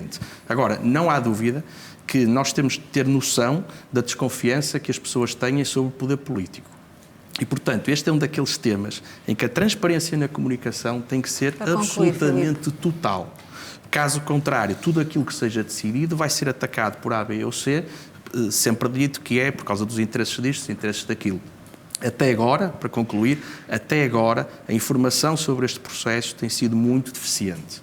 Agora, não há dúvida que nós temos de ter noção da desconfiança que as pessoas têm sobre o poder político. E, portanto, este é um daqueles temas em que a transparência na comunicação tem que ser absolutamente total. Caso contrário, tudo aquilo que seja decidido vai ser atacado por A, B ou C, sempre dito que é por causa dos interesses disto, dos interesses daquilo. Até agora, para concluir, a informação sobre este processo tem sido muito deficiente.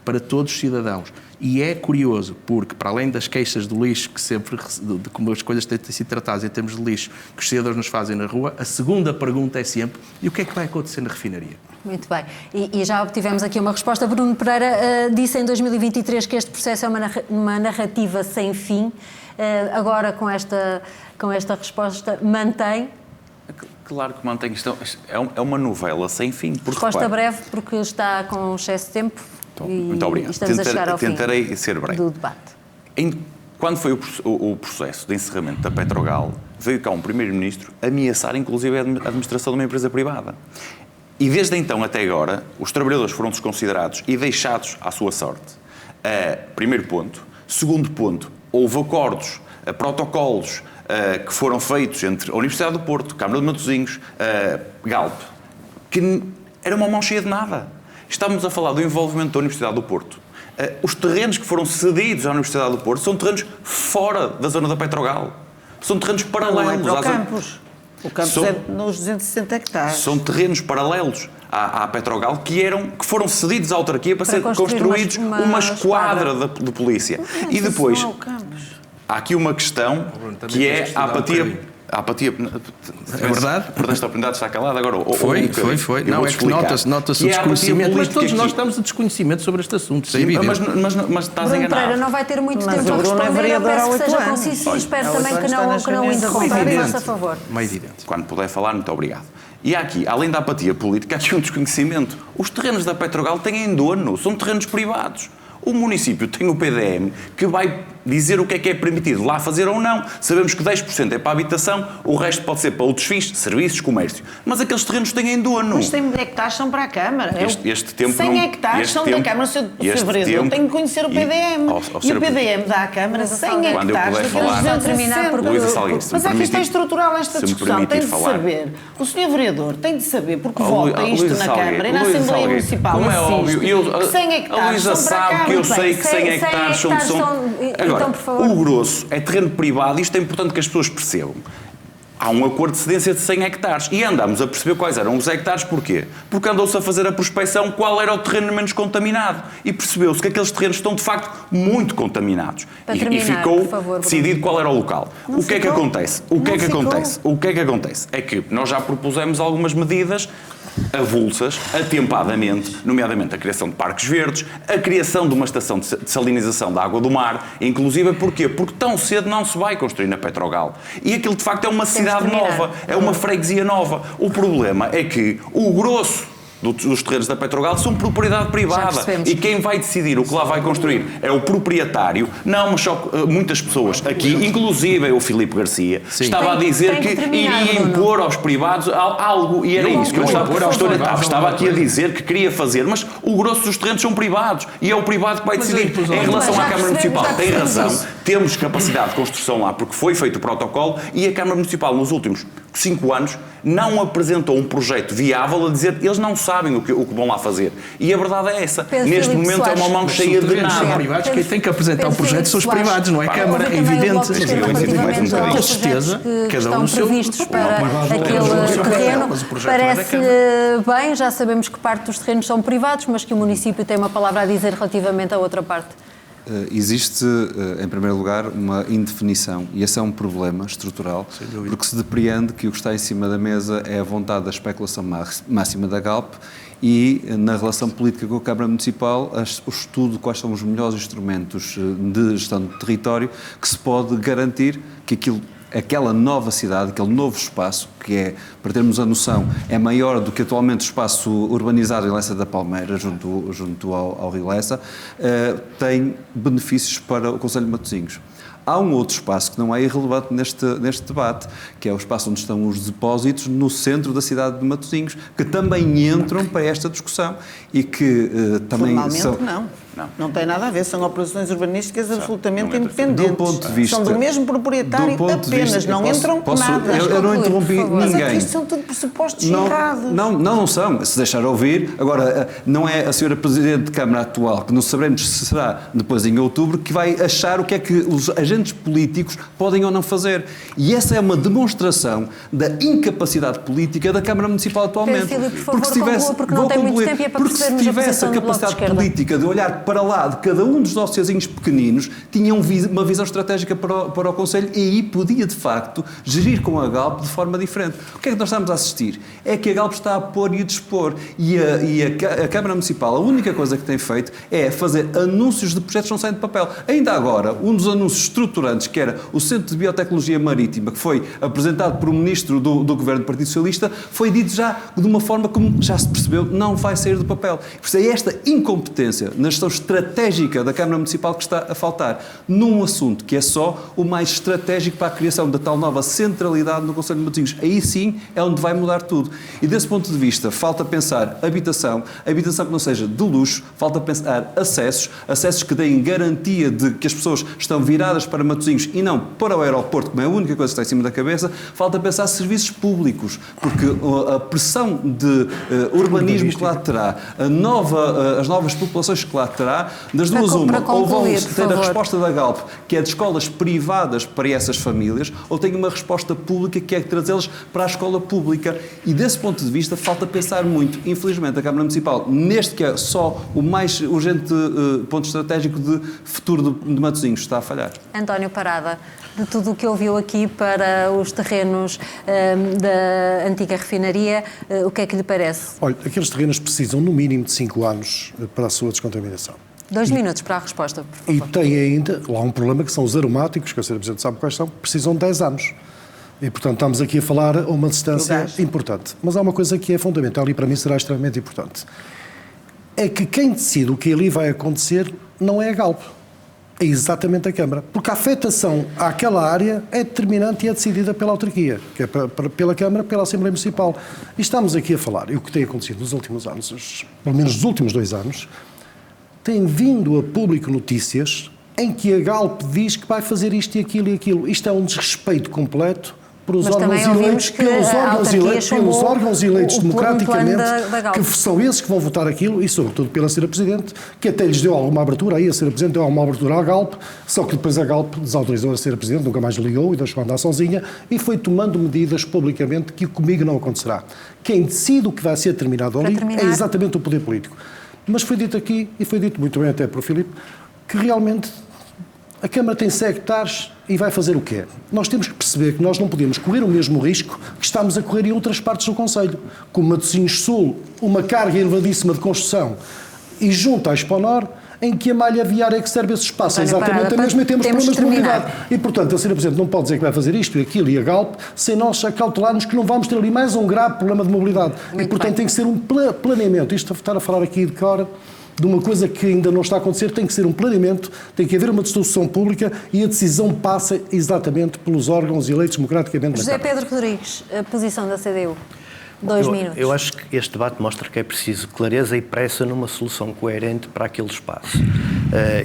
para todos os cidadãos. E é curioso, porque para além das queixas do lixo, que sempre, de como as coisas têm sido tratadas em termos de lixo, que os cidadãos nos fazem na rua, a segunda pergunta é sempre: e o que é que vai acontecer na refinaria?
Muito bem. E já obtivemos aqui uma resposta. Bruno Pereira disse em 2023 que este processo é uma narrativa sem fim. Agora, com esta resposta, mantém?
Claro que mantém. É uma novela sem fim.
Resposta breve, porque está com excesso de tempo.
Muito obrigado.
E estamos a chegar ao
Tentarei
fim
ser breve.
do debate.
Quando foi o processo de encerramento da Petrogal, veio cá um primeiro-ministro ameaçar, inclusive, a administração de uma empresa privada. E desde então até agora, os trabalhadores foram desconsiderados e deixados à sua sorte. Primeiro ponto. Segundo ponto, houve acordos, protocolos que foram feitos entre a Universidade do Porto, Câmara de Matosinhos, Galp, que era uma mão cheia de nada. Estamos a falar do envolvimento da Universidade do Porto. Os terrenos que foram cedidos à Universidade do Porto são terrenos fora da zona da Petrogal. São terrenos paralelos.
Não é para o campus. O campus é nos 260 hectares.
São terrenos paralelos à Petrogal que foram cedidos à autarquia para ser construídos uma esquadra de polícia.
Não,
e depois,
não é o campus.
há aqui uma questão que é a apatia... A apatia...
É verdade?
Por esta oportunidade está calada agora.
Foi. Não, é que nota-se o desconhecimento, mas todos nós estamos a desconhecimento sobre este assunto.
Sim, mas estás
Bruno
enganado.
Pereira não vai ter muito
Mas
tempo a
o Bruno é
responder. Eu
vereador há
peço que
8
seja
anos.
conciso e espero
Há
também
8
que
anos
não o interrompa. Faça a favor.
Uma evidente.
Quando puder falar, muito obrigado. E há aqui, além da apatia política, há aqui um desconhecimento. Os terrenos da Petrogal têm dono, são terrenos privados. O município tem o PDM que vai dizer o que é permitido lá fazer ou não. Sabemos que 10% é para a habitação, o resto pode ser para outros fins, serviços, comércio. Mas aqueles terrenos têm dono.
Mas 100 hectares são para a Câmara.
Este tempo
100 hectares são da Câmara. O Sr. Vereador tem que conhecer o PDM. E o PDM dá à Câmara 100 hectares daqueles 260. Mas a questão estrutural esta discussão tem de saber. O Sr. Vereador tem de saber, porque vota isto na Câmara e na Assembleia Municipal.
Como é óbvio,
100 hectares
a Luísa
são para a
sabe que eu
Câmara.
sei que 100 hectares são... Agora,
então, por favor.
o grosso é terreno privado e isto é importante que as pessoas percebam. Há um acordo de cedência de 100 hectares e andámos a perceber quais eram os hectares. Porquê? Porque andou-se a fazer a prospecção qual era o terreno menos contaminado e percebeu-se que aqueles terrenos estão de facto muito contaminados. E ficou decidido qual era o local. O que é que acontece? O que é que acontece? É que nós já propusemos algumas medidas avulsas, atempadamente, nomeadamente a criação de parques verdes, a criação de uma estação de salinização da água do mar, inclusive porquê? Porque tão cedo não se vai construir na Petrogal. E aquilo de facto é uma cidade nova, é uma freguesia nova. O problema é que o grosso dos terrenos da Petrogal são propriedade privada e quem vai decidir o que lá vai construir é o proprietário. Não, mas só muitas pessoas aqui, inclusive o Filipe Garcia, estava a dizer que iria impor aos privados algo e era isso que eu estava aqui a dizer que queria fazer, mas o grosso dos terrenos são privados e é o privado que vai decidir. Em relação à Câmara Municipal, tem razão, temos capacidade de construção lá porque foi feito o protocolo e a Câmara Municipal nos últimos 5 anos não apresentou um projeto viável a dizer eles não sabem o que vão lá fazer. E a verdade é essa. Neste momento é uma mão cheia de nada.
Privados, quem tem que apresentar o projeto são os privados, não é a Câmara, é evidente.
Com certeza, cada um estão previstos para aquele terreno. Parece-lhe bem, já sabemos que parte dos terrenos são privados, mas que o município tem uma palavra a dizer relativamente à outra parte.
Existe, em primeiro lugar, uma indefinição e esse é um problema estrutural, porque se depreende que o que está em cima da mesa é a vontade da especulação máxima da Galp e, na relação política com a Câmara Municipal, o estudo de quais são os melhores instrumentos de gestão do território que se pode garantir que aquela nova cidade, aquele novo espaço, que é, para termos a noção, é maior do que atualmente o espaço urbanizado em Lessa da Palmeira, junto ao Rio Lessa, tem benefícios para o Concelho de Matosinhos. Há um outro espaço que não é irrelevante neste debate, que é o espaço onde estão os depósitos no centro da cidade de Matosinhos, que também entram para esta discussão e que também são...
Não tem nada a ver, são operações urbanísticas absolutamente independentes.
Do ponto de vista,
são do mesmo proprietário apenas, não entram com nada.
Eu não interrompi ninguém.
Mas aqui isto são tudo pressupostos errados.
Não são, se deixar ouvir. Agora, não é a senhora Presidente de Câmara atual, que não sabemos se será depois em outubro, que vai achar o que é que os agentes agentes políticos podem ou não fazer. E essa é uma demonstração da incapacidade política da Câmara Municipal atualmente.
Pedro Filipe, por favor, conclua, porque não tem muito tempo e é para
porque se
percebermos a
tivesse
posição
a
do Bloco de
capacidade
Esquerda.
política de olhar para lá de cada um dos dossierzinhos pequeninos, tinham uma visão estratégica para o Conselho e aí podia, de facto, gerir com a Galp de forma diferente. O que é que nós estamos a assistir? É que a Galp está a pôr e a dispor. E a Câmara Municipal, a única coisa que tem feito é fazer anúncios de projetos que não saem de papel. Ainda agora, um dos anúncios estruturantes, que era o Centro de Biotecnologia Marítima, que foi apresentado por um ministro do Governo do Partido Socialista, foi dito já de uma forma como já se percebeu, não vai sair do papel. Por isso é esta incompetência na gestão estratégica da Câmara Municipal que está a faltar num assunto que é só o mais estratégico para a criação da tal nova centralidade no Conselho de Matosinhos. Aí sim é onde vai mudar tudo. E desse ponto de vista, falta pensar habitação que não seja de luxo, falta pensar acessos que deem garantia de que as pessoas estão viradas para Matosinhos e não para o aeroporto, como é a única coisa que está em cima da cabeça. Falta pensar serviços públicos, porque a pressão de urbanismo que lá terá, as novas populações que lá terá, das duas uma, ou vão ter a resposta da Galp, que é de escolas privadas para essas famílias, ou tem uma resposta pública que é trazê-las para a escola pública. E desse ponto de vista falta pensar muito. Infelizmente a Câmara Municipal, neste que é só o mais urgente ponto estratégico de futuro de Matosinhos, está a falhar.
António Parada, de tudo o que ouviu aqui para os terrenos da antiga refinaria, o que é que lhe parece?
Olha, aqueles terrenos precisam no mínimo de 5 anos para a sua descontaminação.
2 minutos para a resposta, por favor.
E tem ainda lá um problema que são os aromáticos, que a Sra. Presidente sabe quais são, precisam de 10 anos. E, portanto, estamos aqui a falar a uma distância importante. Mas há uma coisa que é fundamental e para mim será extremamente importante. É que quem decide o que ali vai acontecer não é a Galp, é exatamente a Câmara. Porque a afetação àquela área é determinante e é decidida pela autarquia, que é pela Câmara, pela Assembleia Municipal. E estamos aqui a falar, e o que tem acontecido nos últimos anos, pelo menos nos últimos 2 anos, tem vindo a público notícias em que a Galp diz que vai fazer isto e aquilo e aquilo. Isto é um desrespeito completo pelos órgãos eleitos democraticamente, que são esses que vão votar aquilo, e sobretudo pela Sra. Presidente, que até lhes deu alguma abertura, aí a Sra. Presidente deu alguma abertura à Galp, só que depois a Galp desautorizou a Sra. Presidente, nunca mais ligou e deixou andar sozinha, e foi tomando medidas publicamente que comigo não acontecerá. Quem decide o que vai ser terminado ali é exatamente o poder político. Mas foi dito aqui, e foi dito muito bem até por Filipe, que realmente a Câmara tem 100 hectares e vai fazer o quê? Nós temos que perceber que nós não podemos correr o mesmo risco que estamos a correr em outras partes do Conselho. Como Matosinhos Sul, uma carga elevadíssima de construção, e junto à Exponor, em que a malha viária é que serve esse espaço. É exatamente a mesma, e temos problemas de mobilidade. E, portanto, a Sra. Presidente não pode dizer que vai fazer isto e aquilo e a Galp, sem nós acautelarmos que não vamos ter ali mais um grave problema de mobilidade. E, portanto, tem que ser um planeamento. Isto, estar a falar aqui de cor de uma coisa que ainda não está a acontecer, tem que ser um planeamento, tem que haver uma discussão pública e a decisão passa exatamente pelos órgãos eleitos democraticamente.
José Pedro Rodrigues, a posição da CDU. 2 minutos.
Eu acho que este debate mostra que é preciso clareza e pressa numa solução coerente para aquele espaço.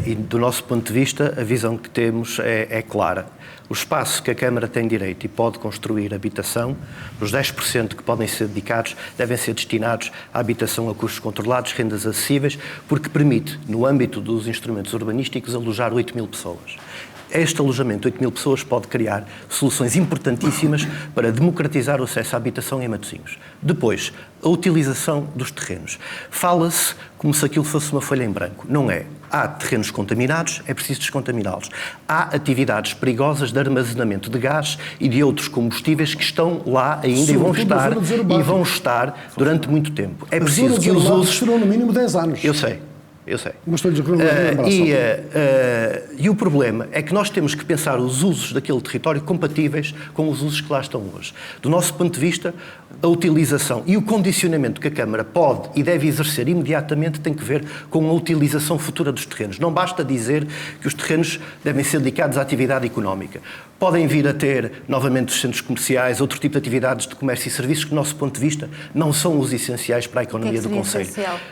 E do nosso ponto de vista, a visão que temos é clara. O espaço que a Câmara tem direito e pode construir habitação, os 10% que podem ser dedicados devem ser destinados à habitação a custos controlados, rendas acessíveis, porque permite, no âmbito dos instrumentos urbanísticos, alojar 8.000 pessoas. Este alojamento, 8.000 pessoas, pode criar soluções importantíssimas para democratizar o acesso à habitação em Matosinhos. Depois, a utilização dos terrenos. Fala-se como se aquilo fosse uma folha em branco. Não é. Há terrenos contaminados, é preciso descontaminá-los. Há atividades perigosas de armazenamento de gás e de outros combustíveis que estão lá ainda e vão estar durante muito tempo. É preciso que os usos...
serão no mínimo 10 anos.
Eu sei.
Mas estou-lhes a lembrar
e o problema é que nós temos que pensar os usos daquele território compatíveis com os usos que lá estão hoje. Do nosso ponto de vista, a utilização e o condicionamento que a Câmara pode e deve exercer imediatamente tem que ver com a utilização futura dos terrenos. Não basta dizer que os terrenos devem ser dedicados à atividade económica. Podem vir a ter, novamente, os centros comerciais, outro tipo de atividades de comércio e serviços que, do nosso ponto de vista, não são os essenciais para a economia do Concelho.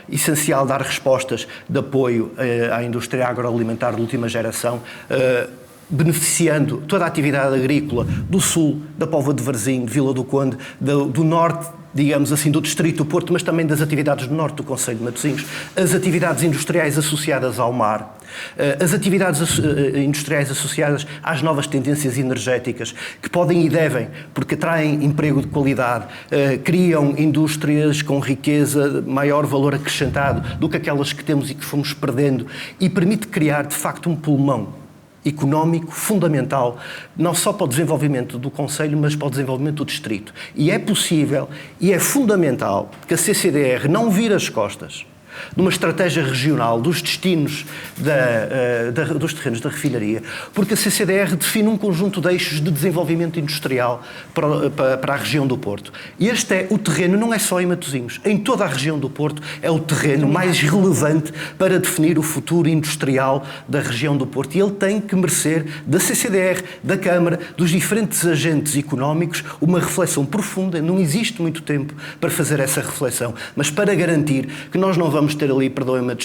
Essencial dar respostas de apoio à indústria agroalimentar de última geração, beneficiando toda a atividade agrícola do sul, da Póvoa de Varzim, de Vila do Conde, do norte
digamos assim, do Distrito do Porto, mas também das atividades do norte do concelho de Matosinhos, as atividades industriais associadas ao mar, as atividades industriais associadas às novas tendências energéticas, que podem e devem, porque atraem emprego de qualidade, criam indústrias com riqueza, maior valor acrescentado do que aquelas que temos e que fomos perdendo, e permite criar, de facto, um pulmão económico fundamental, não só para o desenvolvimento do concelho, mas para o desenvolvimento do distrito. E é possível e é fundamental que a CCDR não vire as costas numa estratégia regional dos destinos dos terrenos da refinaria, porque a CCDR define um conjunto de eixos de desenvolvimento industrial para a região do Porto. E este é o terreno, não é só em Matosinhos, em toda a região do Porto é o terreno mais relevante para definir o futuro industrial da região do Porto. E ele tem que merecer da CCDR, da Câmara, dos diferentes agentes económicos, uma reflexão profunda. Não existe muito tempo para fazer essa reflexão, mas para garantir que nós não vamos ter ali, perdoem-me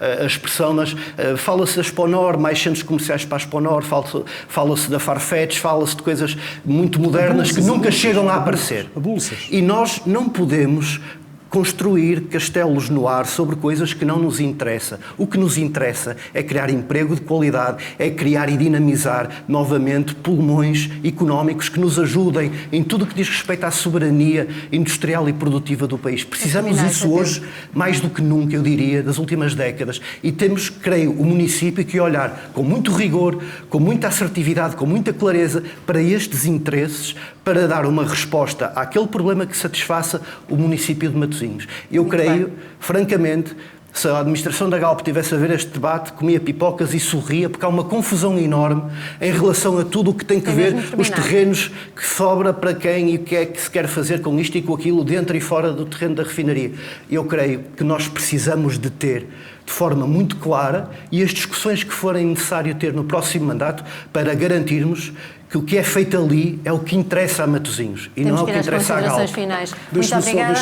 a expressão, mas fala-se da Exponor, mais centros comerciais para a Exponor, fala-se da Farfetch, fala-se de coisas muito modernas que nunca chegam a aparecer. E nós não podemos construir castelos no ar sobre coisas que não nos interessam. O que nos interessa é criar emprego de qualidade, é criar e dinamizar novamente pulmões económicos que nos ajudem em tudo o que diz respeito à soberania industrial e produtiva do país. Precisamos disso hoje, mais do que nunca, eu diria, das últimas décadas. E temos, creio, o município que olhar com muito rigor, com muita assertividade, com muita clareza para estes interesses, para dar uma resposta àquele problema que satisfaça o município de Matosinhos. Eu creio, francamente, se a administração da Galp tivesse a ver este debate, comia pipocas e sorria, porque há uma confusão enorme em relação a tudo o que tem que ver os terrenos que sobra para quem e o que é que se quer fazer com isto e com aquilo, dentro e fora do terreno da refinaria. Eu creio que nós precisamos de ter de forma muito clara e as discussões que forem necessário ter no próximo mandato para garantirmos que o que é feito ali é o que interessa a Matosinhos e não é o que interessa à Galp.
Finais. Muito obrigada.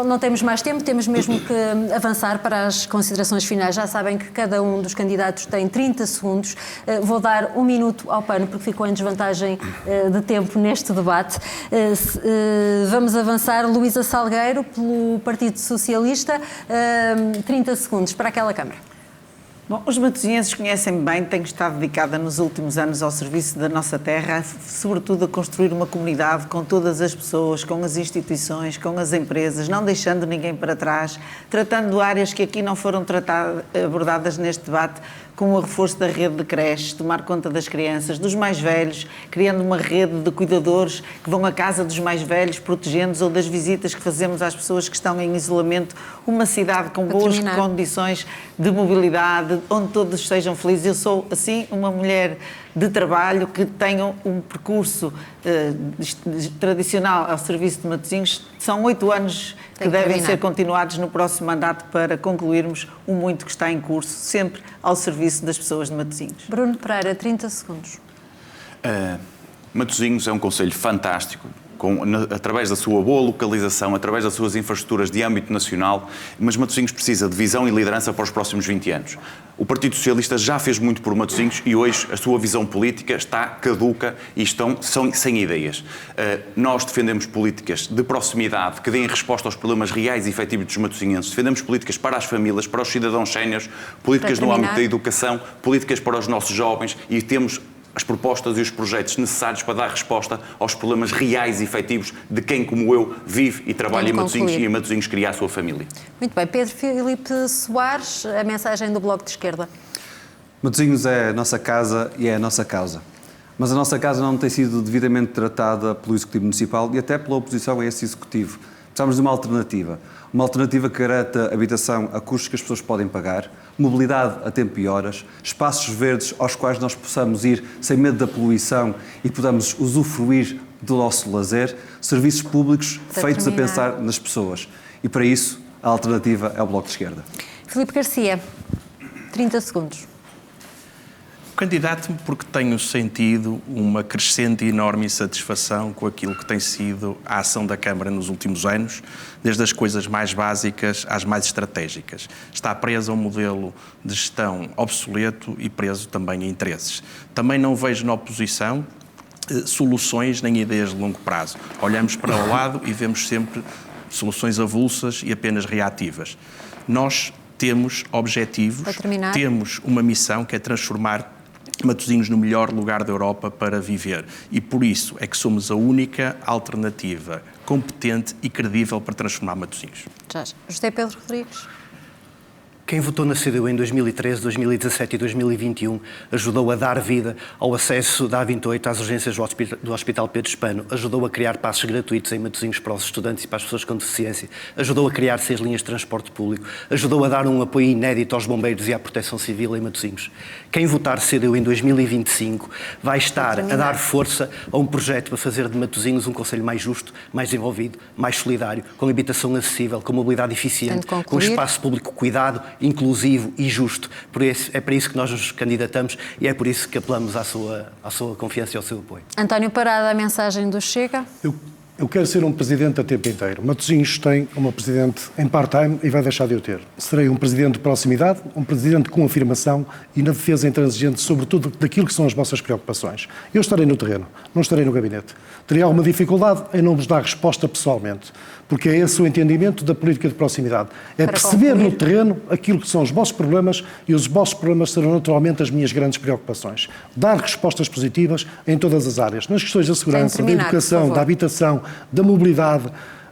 Não temos mais tempo, temos mesmo que avançar para as considerações finais. Já sabem que cada um dos candidatos tem 30 segundos. Vou dar 1 minuto ao PAN, porque ficou em desvantagem de tempo neste debate. Vamos avançar. Luísa Salgueiro, pelo Partido Socialista. 30 segundos para aquela Câmara.
Bom, os matosinhenses conhecem bem, tenho estado dedicada nos últimos anos ao serviço da nossa terra, sobretudo a construir uma comunidade com todas as pessoas, com as instituições, com as empresas, não deixando ninguém para trás, tratando áreas que aqui não foram abordadas neste debate, como o reforço da rede de creches, tomar conta das crianças, dos mais velhos, criando uma rede de cuidadores que vão à casa dos mais velhos, protegendo-os, ou das visitas que fazemos às pessoas que estão em isolamento, uma cidade com boas condições de mobilidade, onde todos sejam felizes. Eu sou, assim, uma mulher de trabalho que tenho um percurso tradicional ao serviço de Matosinhos. São 8 anos que devem ser continuados no próximo mandato para concluirmos o muito que está em curso, sempre ao serviço das pessoas de Matosinhos.
Bruno Pereira, 30 segundos.
Matosinhos é um concelho fantástico, através da sua boa localização, através das suas infraestruturas de âmbito nacional, mas Matosinhos precisa de visão e liderança para os próximos 20 anos. O Partido Socialista já fez muito por Matosinhos e hoje a sua visão política está caduca e são sem ideias. Nós defendemos políticas de proximidade que deem resposta aos problemas reais e efetivos dos matosinhenses. Defendemos políticas para as famílias, para os cidadãos séniores, políticas no âmbito da educação, políticas para os nossos jovens e temos as propostas e os projetos necessários para dar resposta aos problemas reais e efetivos de quem, como eu, vive e trabalha em Matosinhos e em Matosinhos cria a sua família.
Muito bem. Pedro Filipe Soares, a mensagem do Bloco de Esquerda.
Matosinhos é a nossa casa e é a nossa causa. Mas a nossa casa não tem sido devidamente tratada pelo Executivo Municipal e até pela oposição a esse Executivo. Precisamos de uma alternativa que garanta habitação a custos que as pessoas podem pagar, mobilidade a tempo e horas, espaços verdes aos quais nós possamos ir sem medo da poluição e podamos usufruir do nosso lazer, serviços públicos feitos a pensar nas pessoas. E para isso, a alternativa é o Bloco de Esquerda.
Filipe Garcia, 30 segundos.
Candidato-me porque tenho sentido uma crescente e enorme insatisfação com aquilo que tem sido a ação da Câmara nos últimos anos, desde as coisas mais básicas às mais estratégicas. Está preso a um modelo de gestão obsoleto e preso também a interesses. Também não vejo na oposição soluções nem ideias de longo prazo. Olhamos para o lado e vemos sempre soluções avulsas e apenas reativas. Nós temos objetivos, temos uma missão que é transformar Matosinhos no melhor lugar da Europa para viver. E por isso é que somos a única alternativa competente e credível para transformar Matosinhos.
José Pedro Rodrigues.
Quem votou na CDU em 2013, 2017 e 2021 ajudou a dar vida ao acesso da A28 às urgências do Hospital Pedro Hispano, ajudou a criar passos gratuitos em Matosinhos para os estudantes e para as pessoas com deficiência, ajudou a criar 6 linhas de transporte público, ajudou a dar um apoio inédito aos bombeiros e à proteção civil em Matosinhos. Quem votar CDU em 2025 vai estar a dar força a um projeto para fazer de Matosinhos um concelho mais justo, mais desenvolvido, mais solidário, com habitação acessível, com mobilidade eficiente, com espaço público cuidado, inclusivo e justo. É para isso que nós nos candidatamos e é por isso que apelamos à sua confiança e ao seu apoio.
António Parada, a mensagem do Chega.
Eu quero ser um presidente a tempo inteiro. Matosinhos tem uma presidente em part-time e vai deixar de o ter. Serei um presidente de proximidade, um presidente com afirmação e na defesa intransigente, sobretudo daquilo que são as vossas preocupações. Eu estarei no terreno, não estarei no gabinete. Terei alguma dificuldade em não vos dar resposta pessoalmente, porque é esse o entendimento da política de proximidade. É perceber no terreno aquilo que são os vossos problemas e os vossos problemas serão naturalmente as minhas grandes preocupações. Dar respostas positivas em todas as áreas, nas questões da segurança, da educação, da habitação, da mobilidade,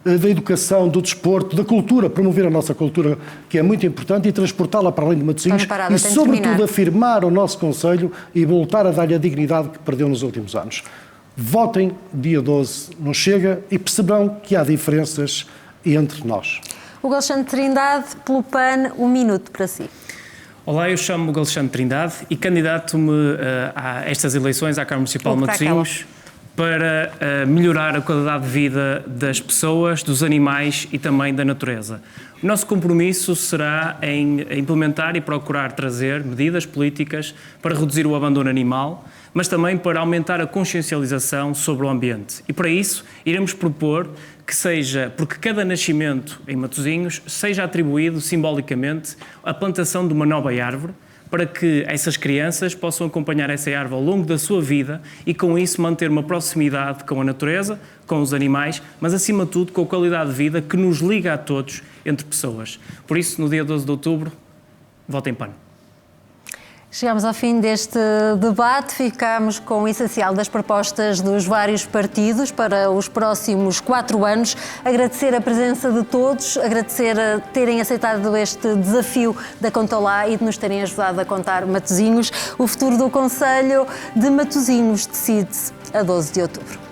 da educação, do desporto, da cultura, promover a nossa cultura, que é muito importante, e transportá-la para além de Matosinhos e, sobretudo, afirmar o nosso concelho e voltar a dar-lhe a dignidade que perdeu nos últimos anos. Votem dia 12 no Chega e perceberão que há diferenças entre nós.
Hugo Alexandre Trindade, pelo PAN, 1 minuto para si.
Olá, eu chamo-me Hugo Alexandre Trindade e candidato-me a estas eleições à Câmara Municipal de Matosinhos para melhorar a qualidade de vida das pessoas, dos animais e também da natureza. O nosso compromisso será em implementar e procurar trazer medidas políticas para reduzir o abandono animal, mas também para aumentar a consciencialização sobre o ambiente. E para isso iremos propor que seja, porque cada nascimento em Matosinhos seja atribuído simbolicamente a plantação de uma nova árvore, para que essas crianças possam acompanhar essa árvore ao longo da sua vida e com isso manter uma proximidade com a natureza, com os animais, mas acima de tudo com a qualidade de vida que nos liga a todos entre pessoas. Por isso, no dia 12 de outubro, votem PAN.
Chegamos ao fim deste debate, ficamos com o essencial das propostas dos vários partidos para os próximos 4 anos. Agradecer a presença de todos, agradecer a terem aceitado este desafio da Conta Lá e de nos terem ajudado a contar Matosinhos. O futuro do Concelho de Matosinhos decide-se a 12 de outubro.